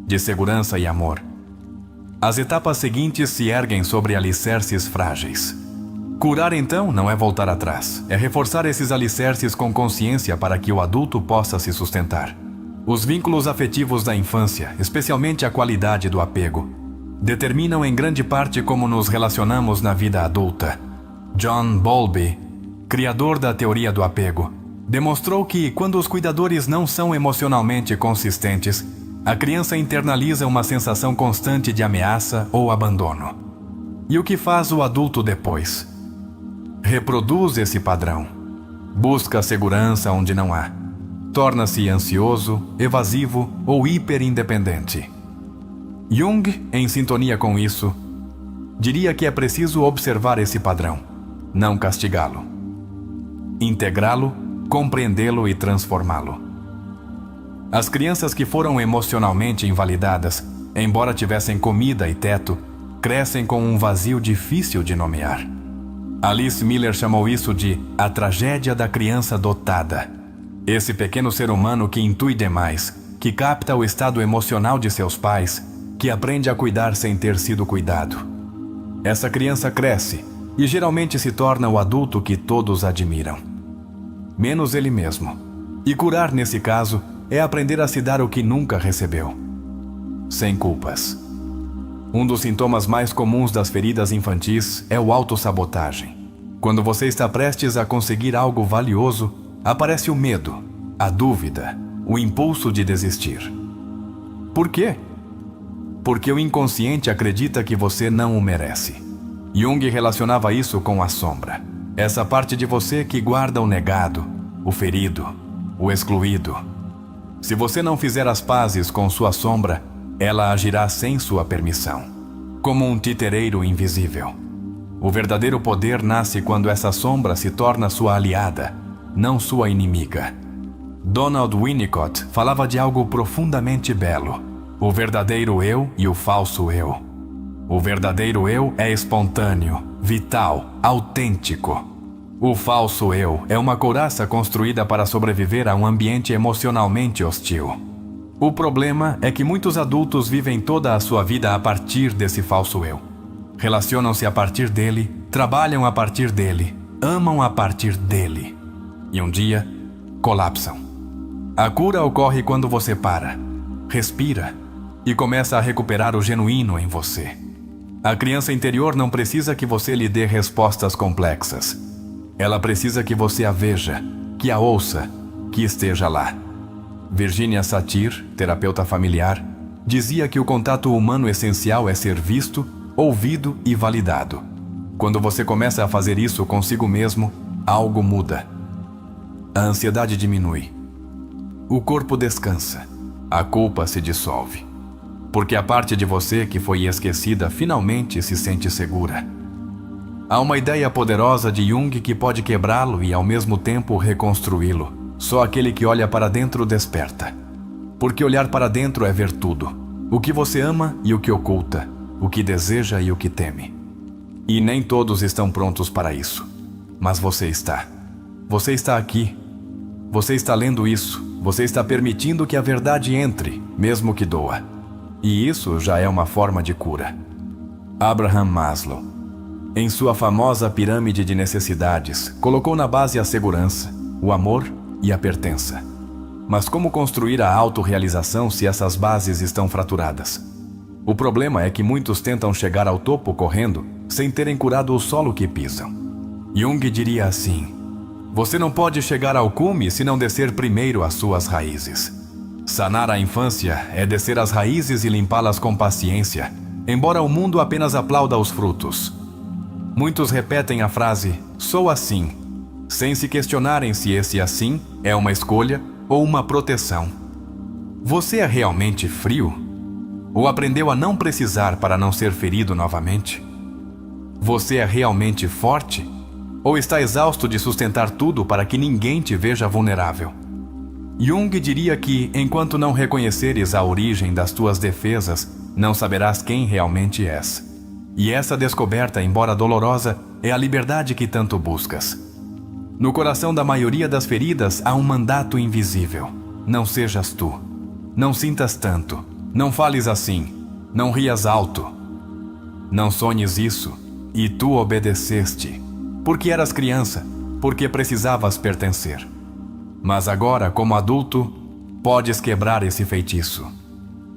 de segurança e amor, as etapas seguintes se erguem sobre alicerces frágeis. Curar, então, não é voltar atrás, é reforçar esses alicerces com consciência para que o adulto possa se sustentar. Os vínculos afetivos da infância, especialmente a qualidade do apego, determinam em grande parte como nos relacionamos na vida adulta. John Bowlby, criador da teoria do apego, demonstrou que, quando os cuidadores não são emocionalmente consistentes, a criança internaliza uma sensação constante de ameaça ou abandono. E o que faz o adulto depois? Reproduz esse padrão. Busca segurança onde não há. Torna-se ansioso, evasivo ou hiperindependente. Jung, em sintonia com isso, diria que é preciso observar esse padrão, não castigá-lo. Integrá-lo, compreendê-lo e transformá-lo. As crianças que foram emocionalmente invalidadas, embora tivessem comida e teto, crescem com um vazio difícil de nomear. Alice Miller chamou isso de a tragédia da criança dotada. Esse pequeno ser humano que intui demais, que capta o estado emocional de seus pais, que aprende a cuidar sem ter sido cuidado. Essa criança cresce e geralmente se torna o adulto que todos admiram, menos ele mesmo. E curar, nesse caso, é aprender a se dar o que nunca recebeu, sem culpas. Um dos sintomas mais comuns das feridas infantis é o autossabotagem. Quando você está prestes a conseguir algo valioso, aparece o medo, a dúvida, o impulso de desistir. Por quê? Porque o inconsciente acredita que você não o merece. Jung relacionava isso com a sombra. Essa parte de você que guarda o negado, o ferido, o excluído. Se você não fizer as pazes com sua sombra, ela agirá sem sua permissão, como um titereiro invisível. O verdadeiro poder nasce quando essa sombra se torna sua aliada, não sua inimiga. Donald Winnicott falava de algo profundamente belo: o verdadeiro eu e o falso eu. O verdadeiro eu é espontâneo, vital, autêntico. O falso eu é uma couraça construída para sobreviver a um ambiente emocionalmente hostil. O problema é que muitos adultos vivem toda a sua vida a partir desse falso eu. Relacionam-se a partir dele, trabalham a partir dele, amam a partir dele. E um dia, colapsam. A cura ocorre quando você para, respira e começa a recuperar o genuíno em você. A criança interior não precisa que você lhe dê respostas complexas. Ela precisa que você a veja, que a ouça, que esteja lá. Virginia Satir, terapeuta familiar, dizia que o contato humano essencial é ser visto, ouvido e validado. Quando você começa a fazer isso consigo mesmo, algo muda. A ansiedade diminui. O corpo descansa. A culpa se dissolve. Porque a parte de você que foi esquecida finalmente se sente segura. Há uma ideia poderosa de Jung que pode quebrá-lo e ao mesmo tempo reconstruí-lo. Só aquele que olha para dentro desperta. Porque olhar para dentro é ver tudo. O que você ama e o que oculta. O que deseja e o que teme. E nem todos estão prontos para isso. Mas você está. Você está aqui. Você está lendo isso. Você está permitindo que a verdade entre, mesmo que doa. E isso já é uma forma de cura. Abraham Maslow, em sua famosa pirâmide de necessidades, colocou na base a segurança, o amor e a pertença. Mas como construir a autorrealização se essas bases estão fraturadas? O problema é que muitos tentam chegar ao topo correndo, sem terem curado o solo que pisam. Jung diria assim: Você não pode chegar ao cume se não descer primeiro as suas raízes. Sanar a infância é descer as raízes e limpá-las com paciência, embora o mundo apenas aplauda os frutos. Muitos repetem a frase, sou assim, sem se questionarem se esse assim é uma escolha ou uma proteção. Você é realmente frio? Ou aprendeu a não precisar para não ser ferido novamente? Você é realmente forte? Ou está exausto de sustentar tudo para que ninguém te veja vulnerável? Jung diria que, enquanto não reconheceres a origem das tuas defesas, não saberás quem realmente és. E essa descoberta, embora dolorosa, é a liberdade que tanto buscas. No coração da maioria das feridas há um mandato invisível. Não sejas tu. Não sintas tanto. Não fales assim. Não rias alto. Não sonhes isso. E tu obedeceste. Porque eras criança. Porque precisavas pertencer. Mas agora, como adulto, podes quebrar esse feitiço.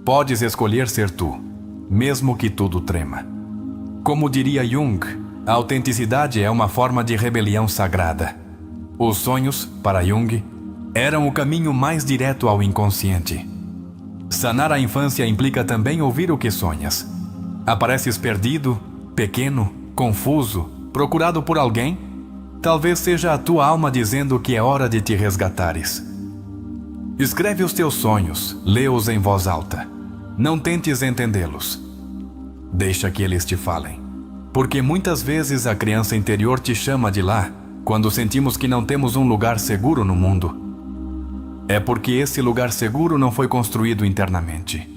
Podes escolher ser tu, mesmo que tudo trema. Como diria Jung, a autenticidade é uma forma de rebelião sagrada. Os sonhos, para Jung, eram o caminho mais direto ao inconsciente. Sanar a infância implica também ouvir o que sonhas. Apareces perdido, pequeno, confuso, procurado por alguém? Talvez seja a tua alma dizendo que é hora de te resgatares. Escreve os teus sonhos, lê-os em voz alta. Não tentes entendê-los. Deixa que eles te falem. Porque muitas vezes a criança interior te chama de lá, quando sentimos que não temos um lugar seguro no mundo. É porque esse lugar seguro não foi construído internamente.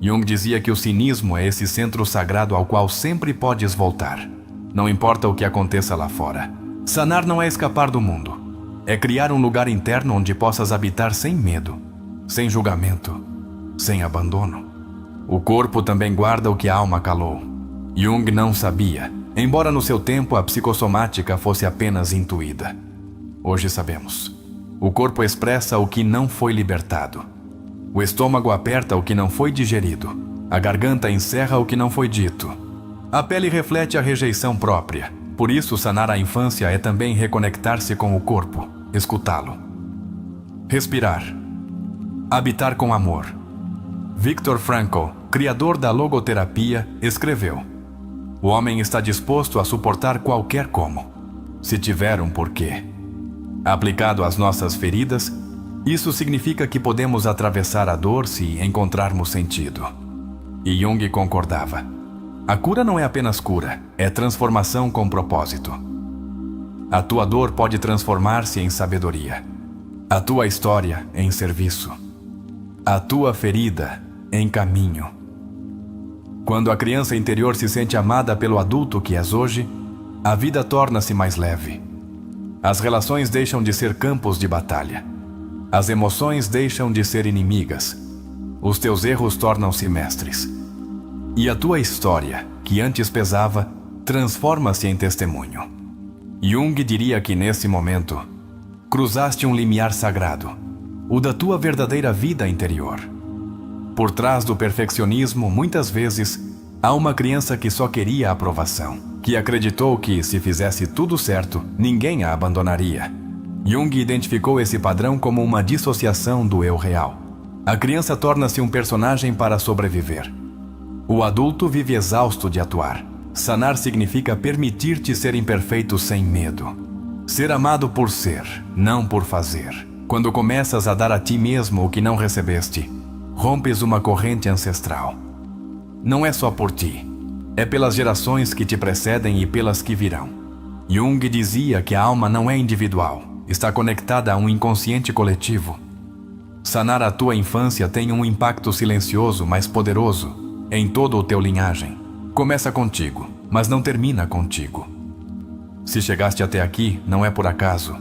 Jung dizia que o cinismo é esse centro sagrado ao qual sempre podes voltar. Não importa o que aconteça lá fora. Sanar não é escapar do mundo. É criar um lugar interno onde possas habitar sem medo, sem julgamento, sem abandono. O corpo também guarda o que a alma calou. Jung não sabia, embora no seu tempo a psicossomática fosse apenas intuída. Hoje sabemos. O corpo expressa o que não foi libertado. O estômago aperta o que não foi digerido. A garganta encerra o que não foi dito. A pele reflete a rejeição própria. Por isso, sanar a infância é também reconectar-se com o corpo, escutá-lo. Respirar. Habitar com amor. Viktor Frankl, criador da logoterapia, escreveu: o homem está disposto a suportar qualquer como, se tiver um porquê. Aplicado às nossas feridas, isso significa que podemos atravessar a dor se encontrarmos sentido. E Jung concordava. A cura não é apenas cura, é transformação com propósito. A tua dor pode transformar-se em sabedoria. A tua história em serviço. A tua ferida em caminho. Quando a criança interior se sente amada pelo adulto que és hoje, a vida torna-se mais leve. As relações deixam de ser campos de batalha. As emoções deixam de ser inimigas. Os teus erros tornam-se mestres. E a tua história, que antes pesava, transforma-se em testemunho. Jung diria que nesse momento, cruzaste um limiar sagrado, o da tua verdadeira vida interior. Por trás do perfeccionismo, muitas vezes, há uma criança que só queria aprovação, que acreditou que, se fizesse tudo certo, ninguém a abandonaria. Jung identificou esse padrão como uma dissociação do eu real. A criança torna-se um personagem para sobreviver. O adulto vive exausto de atuar. Sanar significa permitir-te ser imperfeito sem medo. Ser amado por ser, não por fazer. Quando começas a dar a ti mesmo o que não recebeste, rompes uma corrente ancestral. Não é só por ti, é pelas gerações que te precedem e pelas que virão. Jung dizia que a alma não é individual, está conectada a um inconsciente coletivo. Sanar a tua infância tem um impacto silencioso, mas poderoso, em todo o teu linhagem. Começa contigo, mas não termina contigo. Se chegaste até aqui, não é por acaso.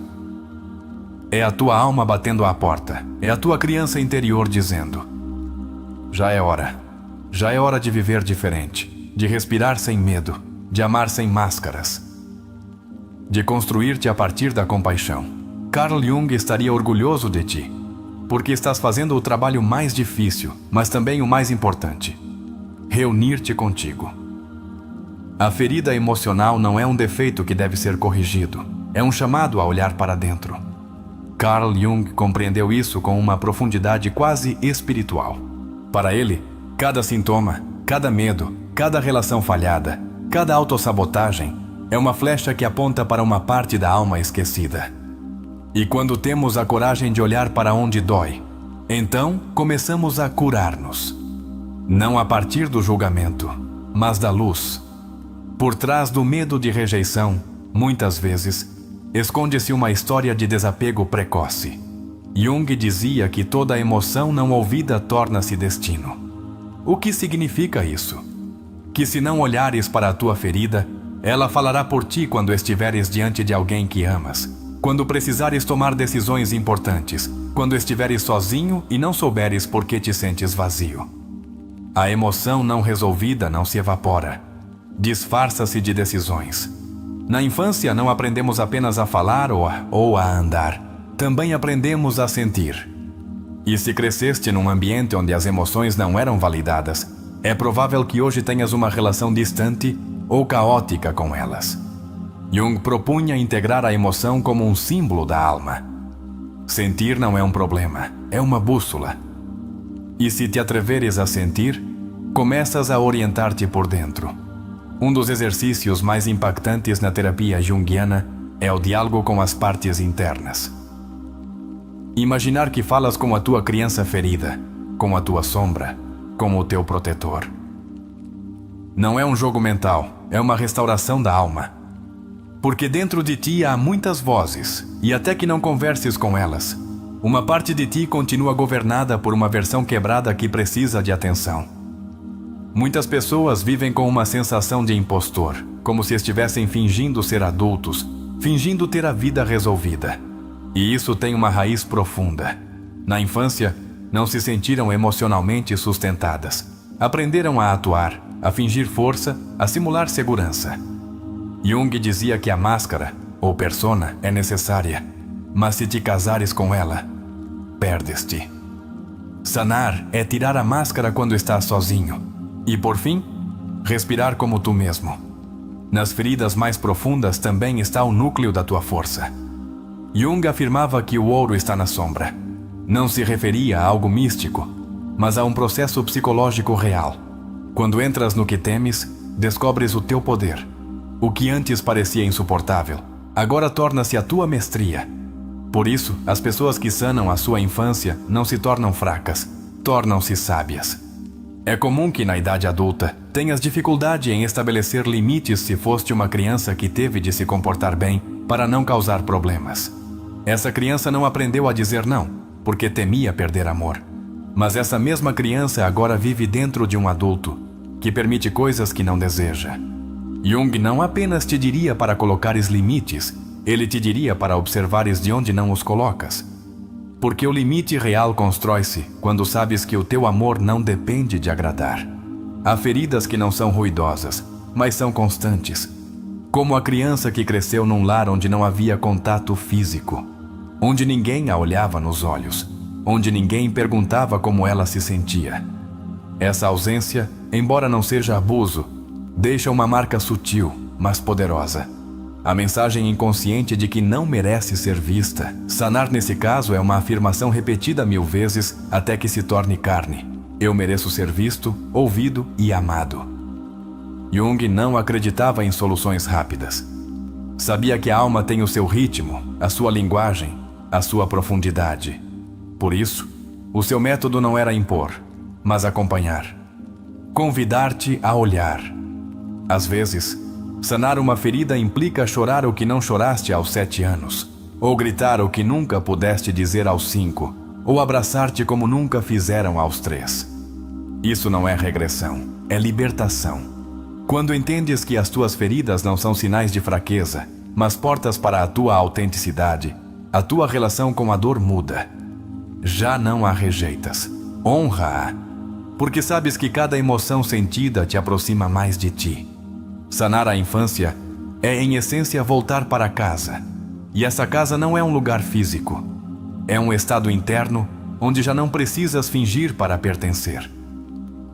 É a tua alma batendo à porta. É a tua criança interior dizendo: já é hora. Já é hora de viver diferente. De respirar sem medo. De amar sem máscaras. De construir-te a partir da compaixão. Carl Jung estaria orgulhoso de ti, porque estás fazendo o trabalho mais difícil, mas também o mais importante. Reunir-te contigo. A ferida emocional não é um defeito que deve ser corrigido. é um chamado a olhar para dentro. Carl Jung compreendeu isso com uma profundidade quase espiritual. Para ele, cada sintoma, cada medo, cada relação falhada, cada autossabotagem é uma flecha que aponta para uma parte da alma esquecida. E quando temos a coragem de olhar para onde dói, então começamos a curar-nos. Não a partir do julgamento, mas da luz. Por trás do medo de rejeição, muitas vezes, esconde-se uma história de desapego precoce. Jung dizia que toda emoção não ouvida torna-se destino. O que significa isso? Que se não olhares para a tua ferida, ela falará por ti quando estiveres diante de alguém que amas, quando precisares tomar decisões importantes, quando estiveres sozinho e não souberes por que te sentes vazio. A emoção não resolvida não se evapora. Disfarça-se de decisões. Na infância não aprendemos apenas a falar ou a andar. Também aprendemos a sentir. E se cresceste num ambiente onde as emoções não eram validadas, é provável que hoje tenhas uma relação distante ou caótica com elas. Jung propunha integrar a emoção como um símbolo da alma. Sentir não é um problema, é uma bússola. E se te atreveres a sentir, começas a orientar-te por dentro. Um dos exercícios mais impactantes na terapia junguiana é o diálogo com as partes internas. Imaginar que falas com a tua criança ferida, com a tua sombra, com o teu protetor. Não é um jogo mental, é uma restauração da alma. Porque dentro de ti há muitas vozes, e até que não converses com elas, uma parte de ti continua governada por uma versão quebrada que precisa de atenção. Muitas pessoas vivem com uma sensação de impostor, como se estivessem fingindo ser adultos, fingindo ter a vida resolvida. E isso tem uma raiz profunda. Na infância, não se sentiram emocionalmente sustentadas. Aprenderam a atuar, a fingir força, a simular segurança. Jung dizia que a máscara, ou persona, é necessária, mas se te casares com ela, perdes-te. Sanar é tirar a máscara quando estás sozinho. E por fim, respirar como tu mesmo. Nas feridas mais profundas também está o núcleo da tua força. Jung afirmava que o ouro está na sombra. Não se referia a algo místico, mas a um processo psicológico real. Quando entras no que temes, descobres o teu poder. O que antes parecia insuportável, agora torna-se a tua mestria. Por isso, as pessoas que sanam a sua infância não se tornam fracas, tornam-se sábias. É comum que na idade adulta tenhas dificuldade em estabelecer limites se foste uma criança que teve de se comportar bem para não causar problemas. Essa criança não aprendeu a dizer não, porque temia perder amor. Mas essa mesma criança agora vive dentro de um adulto, que permite coisas que não deseja. Jung não apenas te diria para colocares limites, ele te diria para observares de onde não os colocas. Porque o limite real constrói-se quando sabes que o teu amor não depende de agradar. Há feridas que não são ruidosas, mas são constantes. Como a criança que cresceu num lar onde não havia contato físico, onde ninguém a olhava nos olhos, onde ninguém perguntava como ela se sentia. Essa ausência, embora não seja abuso, deixa uma marca sutil, mas poderosa. A mensagem inconsciente de que não merece ser vista. Sanar nesse caso é uma afirmação repetida 1000 vezes até que se torne carne. Eu mereço ser visto, ouvido e amado. Jung não acreditava em soluções rápidas. Sabia que a alma tem o seu ritmo, a sua linguagem, a sua profundidade. Por isso, o seu método não era impor, mas acompanhar. Convidar-te a olhar. Às vezes, sanar uma ferida implica chorar o que não choraste aos 7 anos, ou gritar o que nunca pudeste dizer aos 5, ou abraçar-te como nunca fizeram aos 3. Isso não é regressão, é libertação. Quando entendes que as tuas feridas não são sinais de fraqueza, mas portas para a tua autenticidade, a tua relação com a dor muda. Já não a rejeitas, honra-a, porque sabes que cada emoção sentida te aproxima mais de ti. Sanar a infância é, em essência, voltar para casa. E essa casa não é um lugar físico. É um estado interno onde já não precisas fingir para pertencer.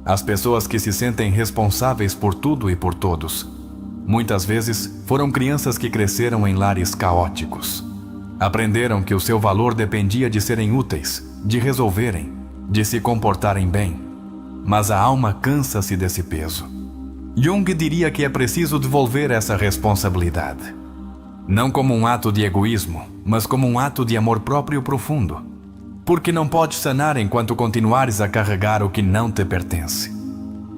As pessoas que se sentem responsáveis por tudo e por todos Muitas vezes foram crianças que cresceram em lares caóticos. Aprenderam que o seu valor dependia de serem úteis, de resolverem, de se comportarem bem. Mas a alma cansa-se desse peso. Jung diria que é preciso devolver essa responsabilidade. Não como um ato de egoísmo, mas como um ato de amor próprio profundo. Porque não podes sanar enquanto continuares a carregar o que não te pertence.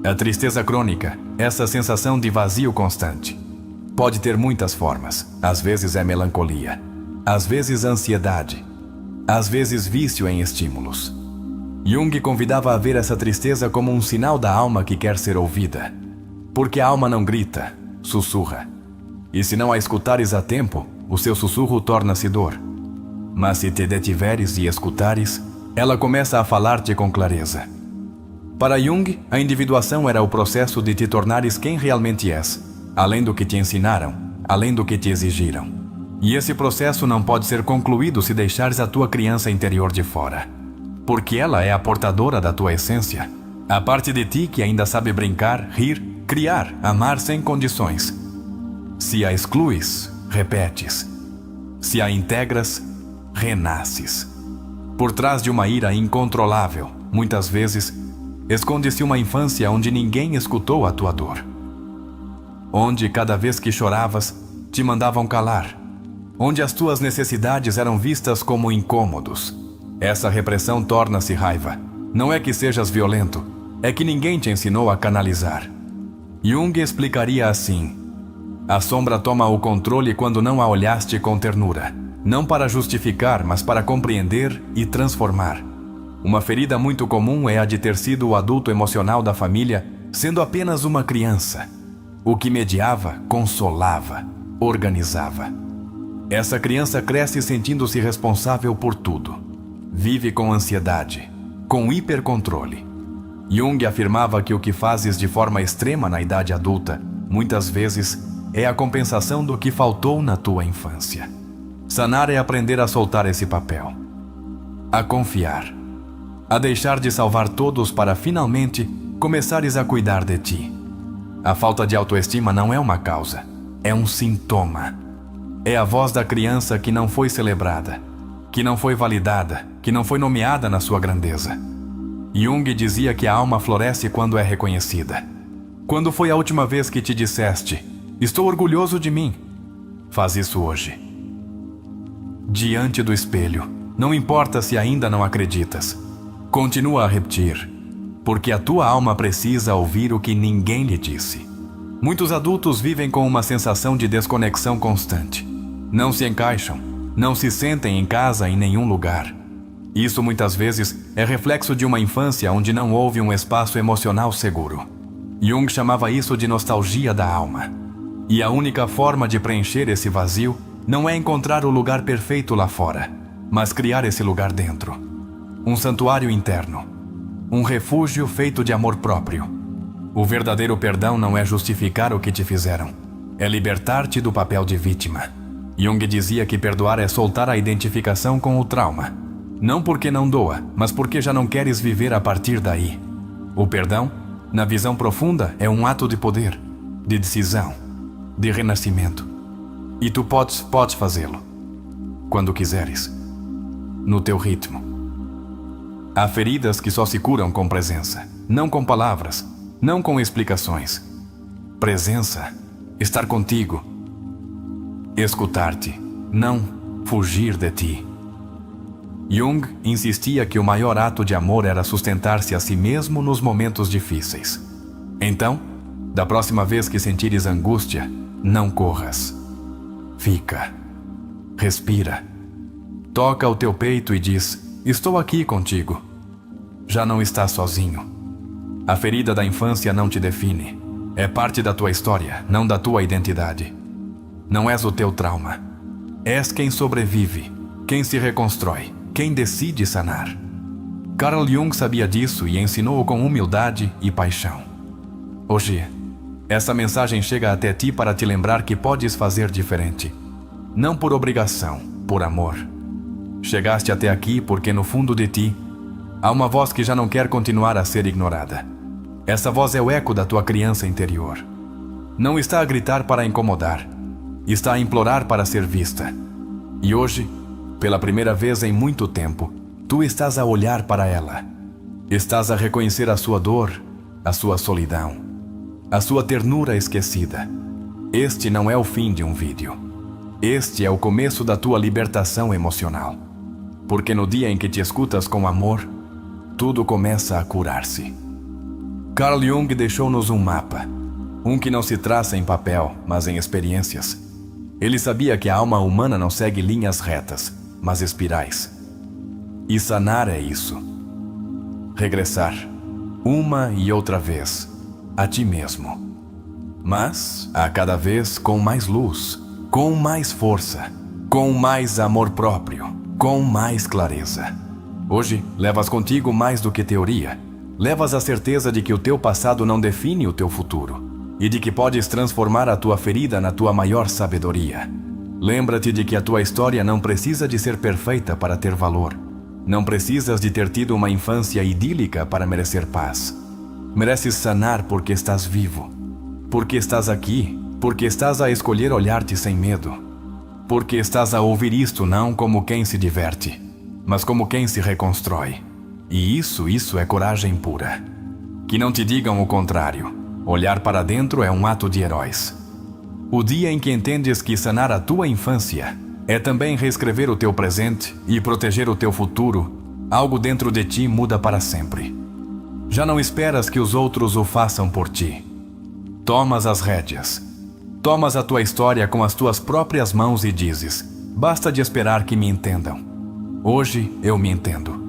A tristeza crônica, essa sensação de vazio constante, pode ter muitas formas. Às vezes é melancolia, às vezes ansiedade, às vezes vício em estímulos. Jung convidava a ver essa tristeza como um sinal da alma que quer ser ouvida. Porque a alma não grita, sussurra. E se não a escutares a tempo, o seu sussurro torna-se dor. Mas se te detiveres e escutares, ela começa a falar-te com clareza. Para Jung, a individuação era o processo de te tornares quem realmente és, além do que te ensinaram, além do que te exigiram. E esse processo não pode ser concluído se deixares a tua criança interior de fora. Porque ela é a portadora da tua essência, a parte de ti que ainda sabe brincar, rir, criar, amar sem condições. Se a excluis, repetes. Se a integras, renasces. Por trás de uma ira incontrolável, muitas vezes, esconde-se uma infância onde ninguém escutou a tua dor. Onde, cada vez que choravas, te mandavam calar. Onde as tuas necessidades eram vistas como incômodos. Essa repressão torna-se raiva. Não é que sejas violento, é que ninguém te ensinou a canalizar. Jung explicaria assim: a sombra toma o controle quando não a olhaste com ternura, não para justificar, mas para compreender e transformar. Uma ferida muito comum é a de ter sido o adulto emocional da família, sendo apenas uma criança. O que mediava, consolava, organizava. Essa criança cresce sentindo-se responsável por tudo. Vive com ansiedade, com hipercontrole. Jung afirmava que o que fazes de forma extrema na idade adulta, muitas vezes, é a compensação do que faltou na tua infância. Sanar é aprender a soltar esse papel. A confiar. A deixar de salvar todos para finalmente começares a cuidar de ti. A falta de autoestima não é uma causa, é um sintoma. É a voz da criança que não foi celebrada, que não foi validada, que não foi nomeada na sua grandeza. Jung dizia que a alma floresce quando é reconhecida. Quando foi a última vez que te disseste: estou orgulhoso de mim? Faz isso hoje. Diante do espelho, não importa se ainda não acreditas. Continua a repetir, porque a tua alma precisa ouvir o que ninguém lhe disse. Muitos adultos vivem com uma sensação de desconexão constante. Não se encaixam, não se sentem em casa em nenhum lugar. Isso muitas vezes é reflexo de uma infância onde não houve um espaço emocional seguro. Jung chamava isso de nostalgia da alma. E a única forma de preencher esse vazio não é encontrar o lugar perfeito lá fora, mas criar esse lugar dentro. Um santuário interno. Um refúgio feito de amor próprio. O verdadeiro perdão não é justificar o que te fizeram. É libertar-te do papel de vítima. Jung dizia que perdoar é soltar a identificação com o trauma. Não porque não doa, mas porque já não queres viver a partir daí. O perdão, na visão profunda, é um ato de poder, de decisão, de renascimento. E tu podes fazê-lo. Quando quiseres. No teu ritmo. Há feridas que só se curam com presença, não com palavras, não com explicações. Presença, estar contigo, escutar-te, não fugir de ti. Jung insistia que o maior ato de amor era sustentar-se a si mesmo nos momentos difíceis. Então, da próxima vez que sentires angústia, não corras. Fica. Respira. Toca o teu peito e diz: estou aqui contigo. Já não estás sozinho. A ferida da infância não te define. É parte da tua história, não da tua identidade. Não és o teu trauma. És quem sobrevive, quem se reconstrói, quem decide sanar. Carl Jung sabia disso e ensinou com humildade e paixão. Hoje, essa mensagem chega até ti para te lembrar que podes fazer diferente. Não por obrigação, por amor. Chegaste até aqui porque no fundo de ti há uma voz que já não quer continuar a ser ignorada. Essa voz é o eco da tua criança interior. Não está a gritar para incomodar. Está a implorar para ser vista. E hoje, pela primeira vez em muito tempo, tu estás a olhar para ela. Estás a reconhecer a sua dor, a sua solidão, a sua ternura esquecida. Este não é o fim de um vídeo. Este é o começo da tua libertação emocional. Porque no dia em que te escutas com amor, tudo começa a curar-se. Carl Jung deixou-nos um mapa, um que não se traça em papel, mas em experiências. Ele sabia que a alma humana não segue linhas retas, mas espirais. E sanar é isso. Regressar, uma e outra vez, a ti mesmo. Mas, a cada vez com mais luz, com mais força, com mais amor próprio, com mais clareza. Hoje, levas contigo mais do que teoria. Levas a certeza de que o teu passado não define o teu futuro e de que podes transformar a tua ferida na tua maior sabedoria. Lembra-te de que a tua história não precisa de ser perfeita para ter valor. Não precisas de ter tido uma infância idílica para merecer paz. Mereces sanar porque estás vivo, porque estás aqui, porque estás a escolher olhar-te sem medo, porque estás a ouvir isto não como quem se diverte, mas como quem se reconstrói. E isso é coragem pura. Que não te digam o contrário. Olhar para dentro é um ato de heróis. O dia em que entendes que sanar a tua infância é também reescrever o teu presente e proteger o teu futuro, algo dentro de ti muda para sempre. Já não esperas que os outros o façam por ti. Tomas as rédeas. Tomas a tua história com as tuas próprias mãos e dizes: basta de esperar que me entendam. Hoje eu me entendo.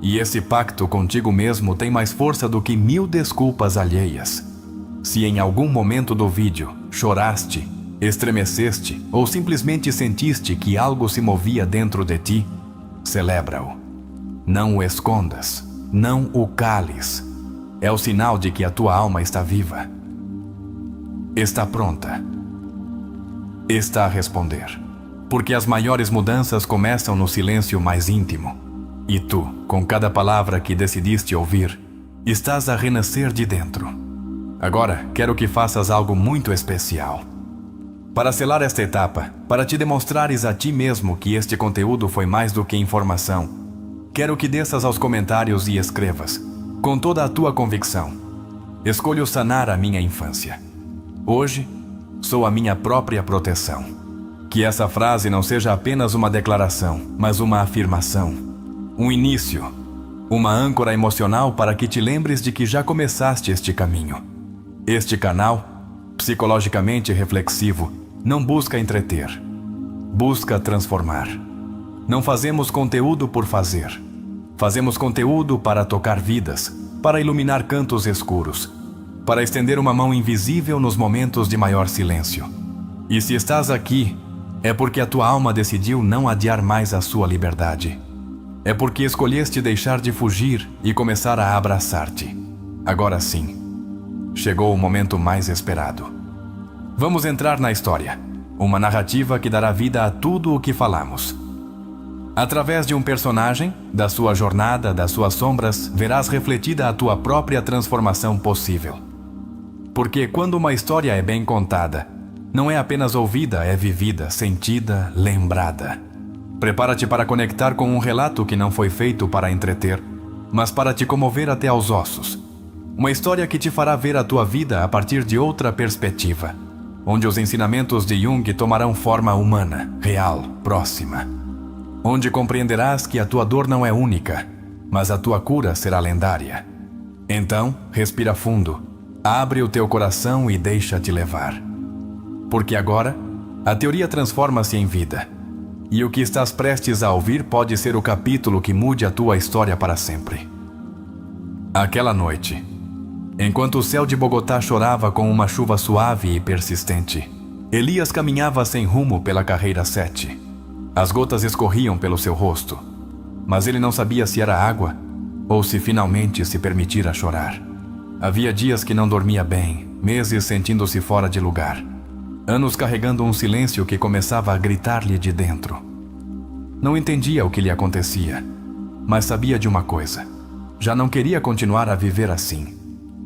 E esse pacto contigo mesmo tem mais força do que 1000 desculpas alheias. Se em algum momento do vídeo choraste, estremeceste ou simplesmente sentiste que algo se movia dentro de ti, celebra-o. Não o escondas, não o cales. É o sinal de que a tua alma está viva. Está pronta. Está a responder. Porque as maiores mudanças começam no silêncio mais íntimo. E tu, com cada palavra que decidiste ouvir, estás a renascer de dentro. Agora, quero que faças algo muito especial. Para selar esta etapa, para te demonstrares a ti mesmo que este conteúdo foi mais do que informação, quero que desças aos comentários e escrevas, com toda a tua convicção: escolho sanar a minha infância. Hoje, sou a minha própria proteção. Que essa frase não seja apenas uma declaração, mas uma afirmação. Um início, uma âncora emocional para que te lembres de que já começaste este caminho. Este canal, psicologicamente reflexivo, não busca entreter, busca transformar. Não fazemos conteúdo por fazer. Fazemos conteúdo para tocar vidas, para iluminar cantos escuros, para estender uma mão invisível nos momentos de maior silêncio. E se estás aqui, é porque a tua alma decidiu não adiar mais a sua liberdade. É porque escolheste deixar de fugir e começar a abraçar-te. Agora sim, chegou o momento mais esperado. Vamos entrar na história, uma narrativa que dará vida a tudo o que falamos. Através de um personagem, da sua jornada, das suas sombras, verás refletida a tua própria transformação possível. Porque quando uma história é bem contada, não é apenas ouvida, é vivida, sentida, lembrada. Prepara-te para conectar com um relato que não foi feito para entreter, mas para te comover até aos ossos. Uma história que te fará ver a tua vida a partir de outra perspectiva, onde os ensinamentos de Jung tomarão forma humana, real, próxima. Onde compreenderás que a tua dor não é única, mas a tua cura será lendária. Então, respira fundo, abre o teu coração e deixa-te levar. Porque agora, a teoria transforma-se em vida. E o que estás prestes a ouvir pode ser o capítulo que mude a tua história para sempre. Aquela noite, enquanto o céu de Bogotá chorava com uma chuva suave e persistente, Elias caminhava sem rumo pela carreira 7. As gotas escorriam pelo seu rosto, mas ele não sabia se era água ou se finalmente se permitira chorar. Havia dias que não dormia bem, meses sentindo-se fora de lugar, anos carregando um silêncio que começava a gritar-lhe de dentro. Não entendia o que lhe acontecia, mas sabia de uma coisa: já não queria continuar a viver assim.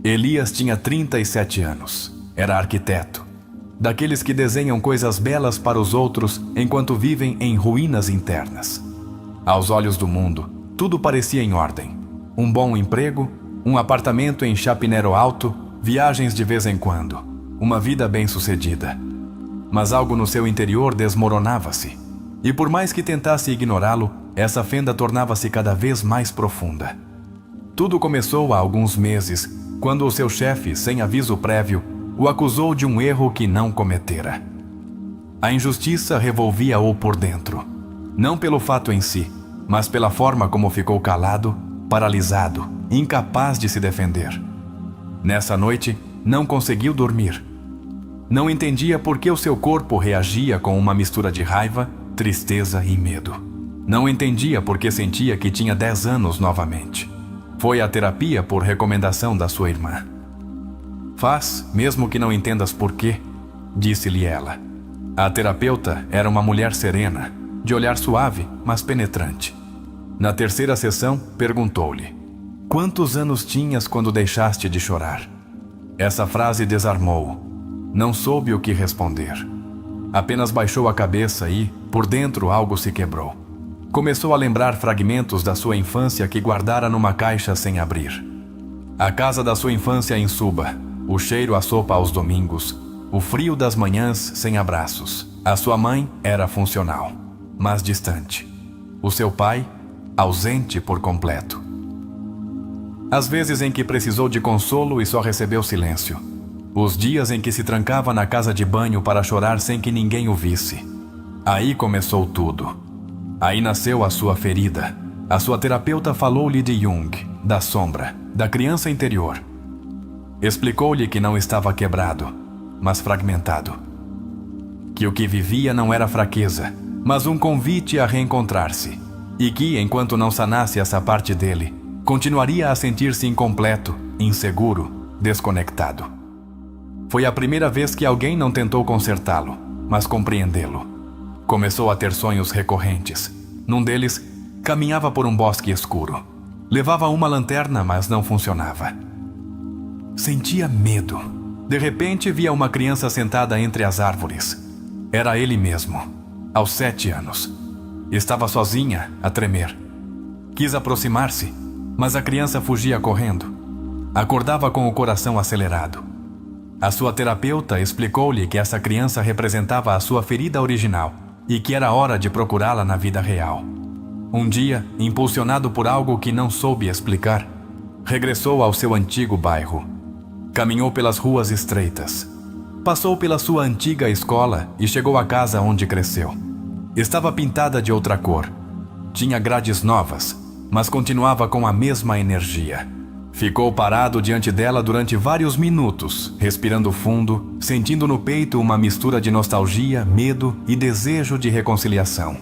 Elias tinha 37 anos. Era arquiteto, daqueles que desenham coisas belas para os outros enquanto vivem em ruínas internas. Aos olhos do mundo, tudo parecia em ordem. Um bom emprego, um apartamento em Chapinero Alto, viagens de vez em quando, uma vida bem-sucedida. Mas algo no seu interior desmoronava-se, e por mais que tentasse ignorá-lo, essa fenda tornava-se cada vez mais profunda. Tudo começou há alguns meses, quando o seu chefe, sem aviso prévio, o acusou de um erro que não cometera. A injustiça revolvia-o por dentro, não pelo fato em si, mas pela forma como ficou calado, paralisado, incapaz de se defender. Nessa noite, não conseguiu dormir. Não entendia por que o seu corpo reagia com uma mistura de raiva, tristeza e medo. Não entendia por que sentia que tinha 10 anos novamente. Foi à terapia por recomendação da sua irmã. Faz, mesmo que não entendas por quê, disse-lhe ela. A terapeuta era uma mulher serena, de olhar suave, mas penetrante. Na terceira sessão, perguntou-lhe: quantos anos tinhas quando deixaste de chorar? Essa frase desarmou-o. Não soube o que responder. Apenas baixou a cabeça e, por dentro, algo se quebrou. Começou a lembrar fragmentos da sua infância que guardara numa caixa sem abrir. A casa da sua infância em Suba, o cheiro à sopa aos domingos, o frio das manhãs sem abraços. A sua mãe era funcional, mas distante. O seu pai, ausente por completo. As vezes em que precisou de consolo e só recebeu silêncio. Os dias em que se trancava na casa de banho para chorar sem que ninguém o visse. Aí começou tudo. Aí nasceu a sua ferida. A sua terapeuta falou-lhe de Jung, da sombra, da criança interior. Explicou-lhe que não estava quebrado, mas fragmentado. Que o que vivia não era fraqueza, mas um convite a reencontrar-se. E que, enquanto não sanasse essa parte dele, continuaria a sentir-se incompleto, inseguro, desconectado. Foi a primeira vez que alguém não tentou consertá-lo, mas compreendê-lo. Começou a ter sonhos recorrentes. Num deles, caminhava por um bosque escuro. Levava uma lanterna, mas não funcionava. Sentia medo. De repente, via uma criança sentada entre as árvores. Era ele mesmo, aos 7 anos. Estava sozinha, a tremer. Quis aproximar-se, mas a criança fugia correndo. Acordava com o coração acelerado. A sua terapeuta explicou-lhe que essa criança representava a sua ferida original e que era hora de procurá-la na vida real. Um dia, impulsionado por algo que não soube explicar, regressou ao seu antigo bairro. Caminhou pelas ruas estreitas. Passou pela sua antiga escola e chegou à casa onde cresceu. Estava pintada de outra cor. Tinha grades novas, mas continuava com a mesma energia. Ficou parado diante dela durante vários minutos, respirando fundo, sentindo no peito uma mistura de nostalgia, medo e desejo de reconciliação.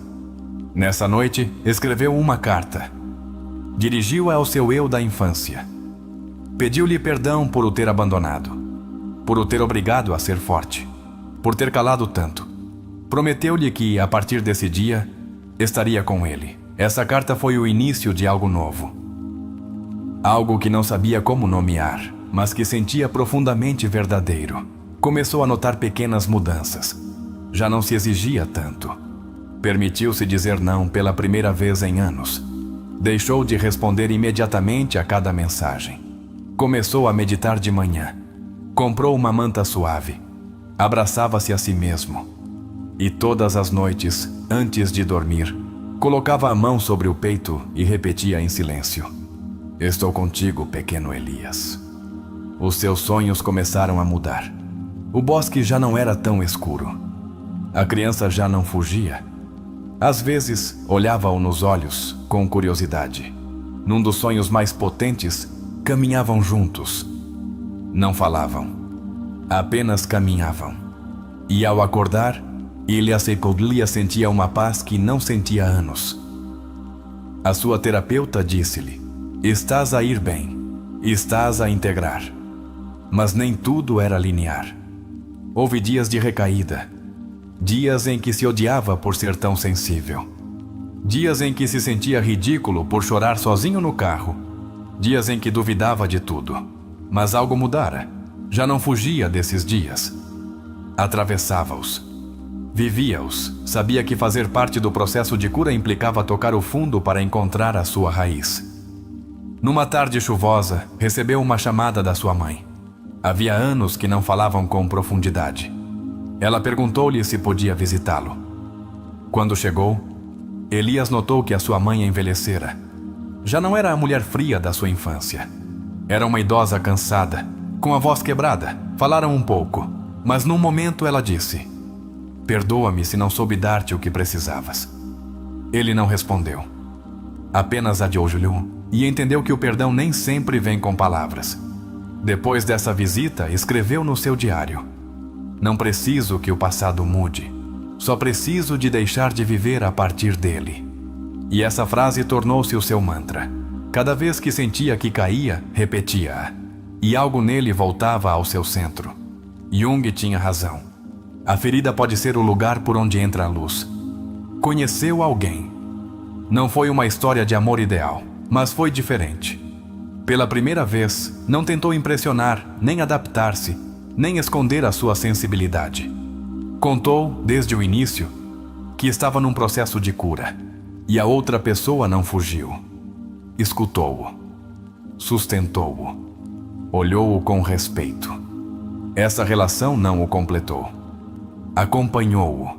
Nessa noite, escreveu uma carta. Dirigiu-a ao seu eu da infância. Pediu-lhe perdão por o ter abandonado, por o ter obrigado a ser forte, por ter calado tanto. Prometeu-lhe que, a partir desse dia, estaria com ele. Essa carta foi o início de algo novo. Algo que não sabia como nomear, mas que sentia profundamente verdadeiro. Começou a notar pequenas mudanças. Já não se exigia tanto. Permitiu-se dizer não pela primeira vez em anos. Deixou de responder imediatamente a cada mensagem. Começou a meditar de manhã. Comprou uma manta suave. Abraçava-se a si mesmo. E todas as noites, antes de dormir, colocava a mão sobre o peito e repetia em silêncio: estou contigo, pequeno Elias. Os seus sonhos começaram a mudar. O bosque já não era tão escuro. A criança já não fugia. Às vezes, olhava-o nos olhos, com curiosidade. Num dos sonhos mais potentes, caminhavam juntos. Não falavam. Apenas caminhavam. E ao acordar, Ilya Seikolia sentia uma paz que não sentia há anos. A sua terapeuta disse-lhe: estás a ir bem, estás a integrar. Mas nem tudo era linear. Houve dias de recaída, dias em que se odiava por ser tão sensível, dias em que se sentia ridículo por chorar sozinho no carro, dias em que duvidava de tudo. Mas algo mudara. Já não fugia desses dias. Atravessava-os. Vivia-os. Sabia que fazer parte do processo de cura implicava tocar o fundo para encontrar a sua raiz. Numa tarde chuvosa, recebeu uma chamada da sua mãe. Havia anos que não falavam com profundidade. Ela perguntou-lhe se podia visitá-lo. Quando chegou, Elias notou que a sua mãe envelhecera. Já não era a mulher fria da sua infância. Era uma idosa cansada, com a voz quebrada. Falaram um pouco, mas num momento ela disse: "Perdoa-me se não soube dar-te o que precisavas." Ele não respondeu. Apenas adiou-lhe e entendeu que o perdão nem sempre vem com palavras. Depois dessa visita, escreveu no seu diário: "Não preciso que o passado mude. Só preciso de deixar de viver a partir dele." E essa frase tornou-se o seu mantra. Cada vez que sentia que caía, repetia-a. E algo nele voltava ao seu centro. Jung tinha razão. A ferida pode ser o lugar por onde entra a luz. Conheceu alguém. Não foi uma história de amor ideal, mas foi diferente. Pela primeira vez, não tentou impressionar, nem adaptar-se, nem esconder a sua sensibilidade. Contou, desde o início, que estava num processo de cura, e a outra pessoa não fugiu. Escutou-o, sustentou-o, olhou-o com respeito. Essa relação não o completou. Acompanhou-o,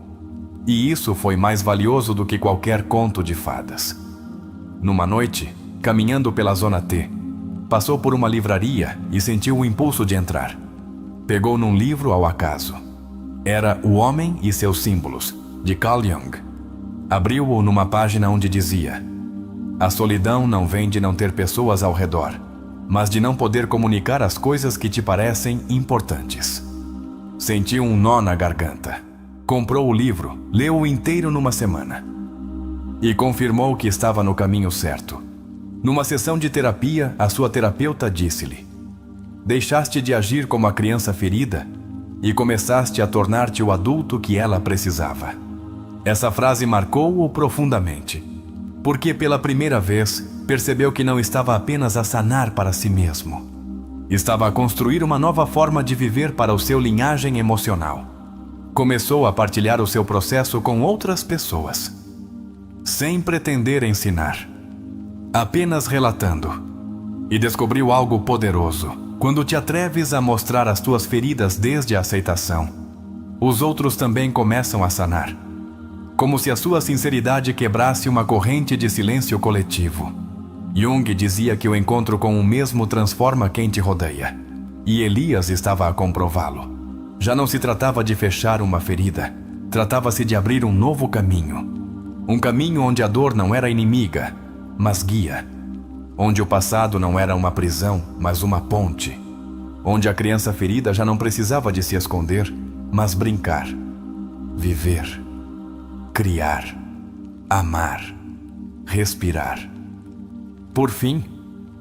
e isso foi mais valioso do que qualquer conto de fadas. Numa noite, caminhando pela Zona T, passou por uma livraria e sentiu o impulso de entrar. Pegou num livro ao acaso. Era O Homem e Seus Símbolos, de Carl Jung. Abriu-o numa página onde dizia: "A solidão não vem de não ter pessoas ao redor, mas de não poder comunicar as coisas que te parecem importantes." Sentiu um nó na garganta. Comprou o livro, leu-o inteiro numa semana. E confirmou que estava no caminho certo. Numa sessão de terapia, a sua terapeuta disse-lhe: "Deixaste de agir como a criança ferida e começaste a tornar-te o adulto que ela precisava." Essa frase marcou-o profundamente, porque pela primeira vez percebeu que não estava apenas a sanar para si mesmo. Estava a construir uma nova forma de viver para o seu linhagem emocional. Começou a partilhar o seu processo com outras pessoas, sem pretender ensinar, apenas relatando. E descobriu algo poderoso. Quando te atreves a mostrar as tuas feridas desde a aceitação, os outros também começam a sanar. Como se a sua sinceridade quebrasse uma corrente de silêncio coletivo. Jung dizia que o encontro com o mesmo transforma quem te rodeia. E Elias estava a comprová-lo. Já não se tratava de fechar uma ferida. Tratava-se de abrir um novo caminho. Um caminho onde a dor não era inimiga, mas guia. Onde o passado não era uma prisão, mas uma ponte. Onde a criança ferida já não precisava de se esconder, mas brincar, viver, criar, amar, respirar. Por fim,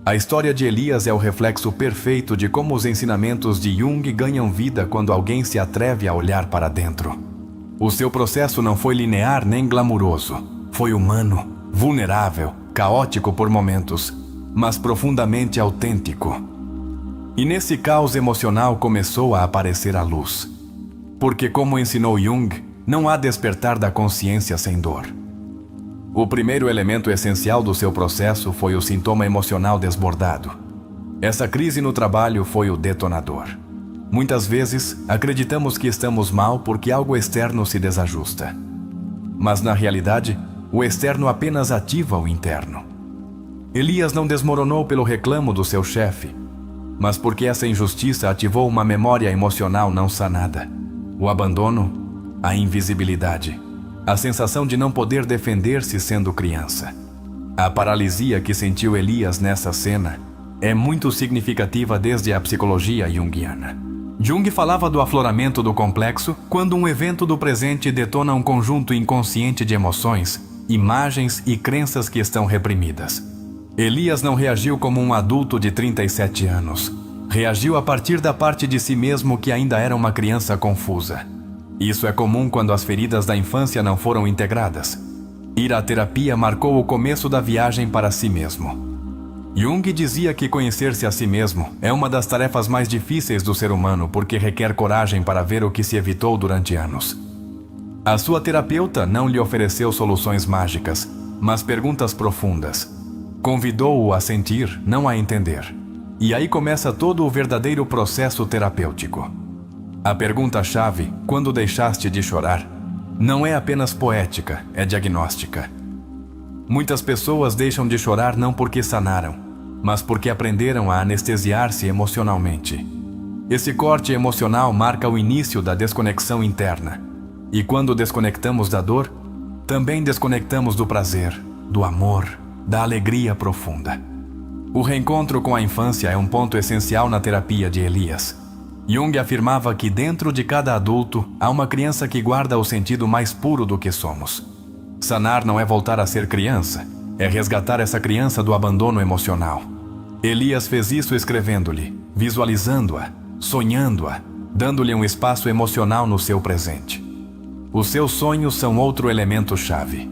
a história de Elias é o reflexo perfeito de como os ensinamentos de Jung ganham vida quando alguém se atreve a olhar para dentro. O seu processo não foi linear nem glamuroso. Foi humano, vulnerável, caótico por momentos, mas profundamente autêntico. E nesse caos emocional começou a aparecer a luz. Porque, como ensinou Jung, não há despertar da consciência sem dor. O primeiro elemento essencial do seu processo foi o sintoma emocional desbordado. Essa crise no trabalho foi o detonador. Muitas vezes, acreditamos que estamos mal porque algo externo se desajusta. Mas, na realidade, o externo apenas ativa o interno. Elias não desmoronou pelo reclamo do seu chefe, mas porque essa injustiça ativou uma memória emocional não sanada. O abandono, a invisibilidade, a sensação de não poder defender-se sendo criança. A paralisia que sentiu Elias nessa cena é muito significativa desde a psicologia junguiana. Jung falava do afloramento do complexo quando um evento do presente detona um conjunto inconsciente de emoções, imagens e crenças que estão reprimidas. Elias não reagiu como um adulto de 37 anos. Reagiu a partir da parte de si mesmo que ainda era uma criança confusa. Isso é comum quando as feridas da infância não foram integradas. Ir à terapia marcou o começo da viagem para si mesmo. Jung dizia que conhecer-se a si mesmo é uma das tarefas mais difíceis do ser humano porque requer coragem para ver o que se evitou durante anos. A sua terapeuta não lhe ofereceu soluções mágicas, mas perguntas profundas. Convidou-o a sentir, não a entender. E aí começa todo o verdadeiro processo terapêutico. A pergunta-chave, quando deixaste de chorar, não é apenas poética, é diagnóstica. Muitas pessoas deixam de chorar não porque sanaram, mas porque aprenderam a anestesiar-se emocionalmente. Esse corte emocional marca o início da desconexão interna. E quando desconectamos da dor, também desconectamos do prazer, do amor, da alegria profunda. O reencontro com a infância é um ponto essencial na terapia de Elias. Jung afirmava que dentro de cada adulto há uma criança que guarda o sentido mais puro do que somos. Sanar não é voltar a ser criança, é resgatar essa criança do abandono emocional. Elias fez isso escrevendo-lhe, visualizando-a, sonhando-a, dando-lhe um espaço emocional no seu presente. Os seus sonhos são outro elemento-chave.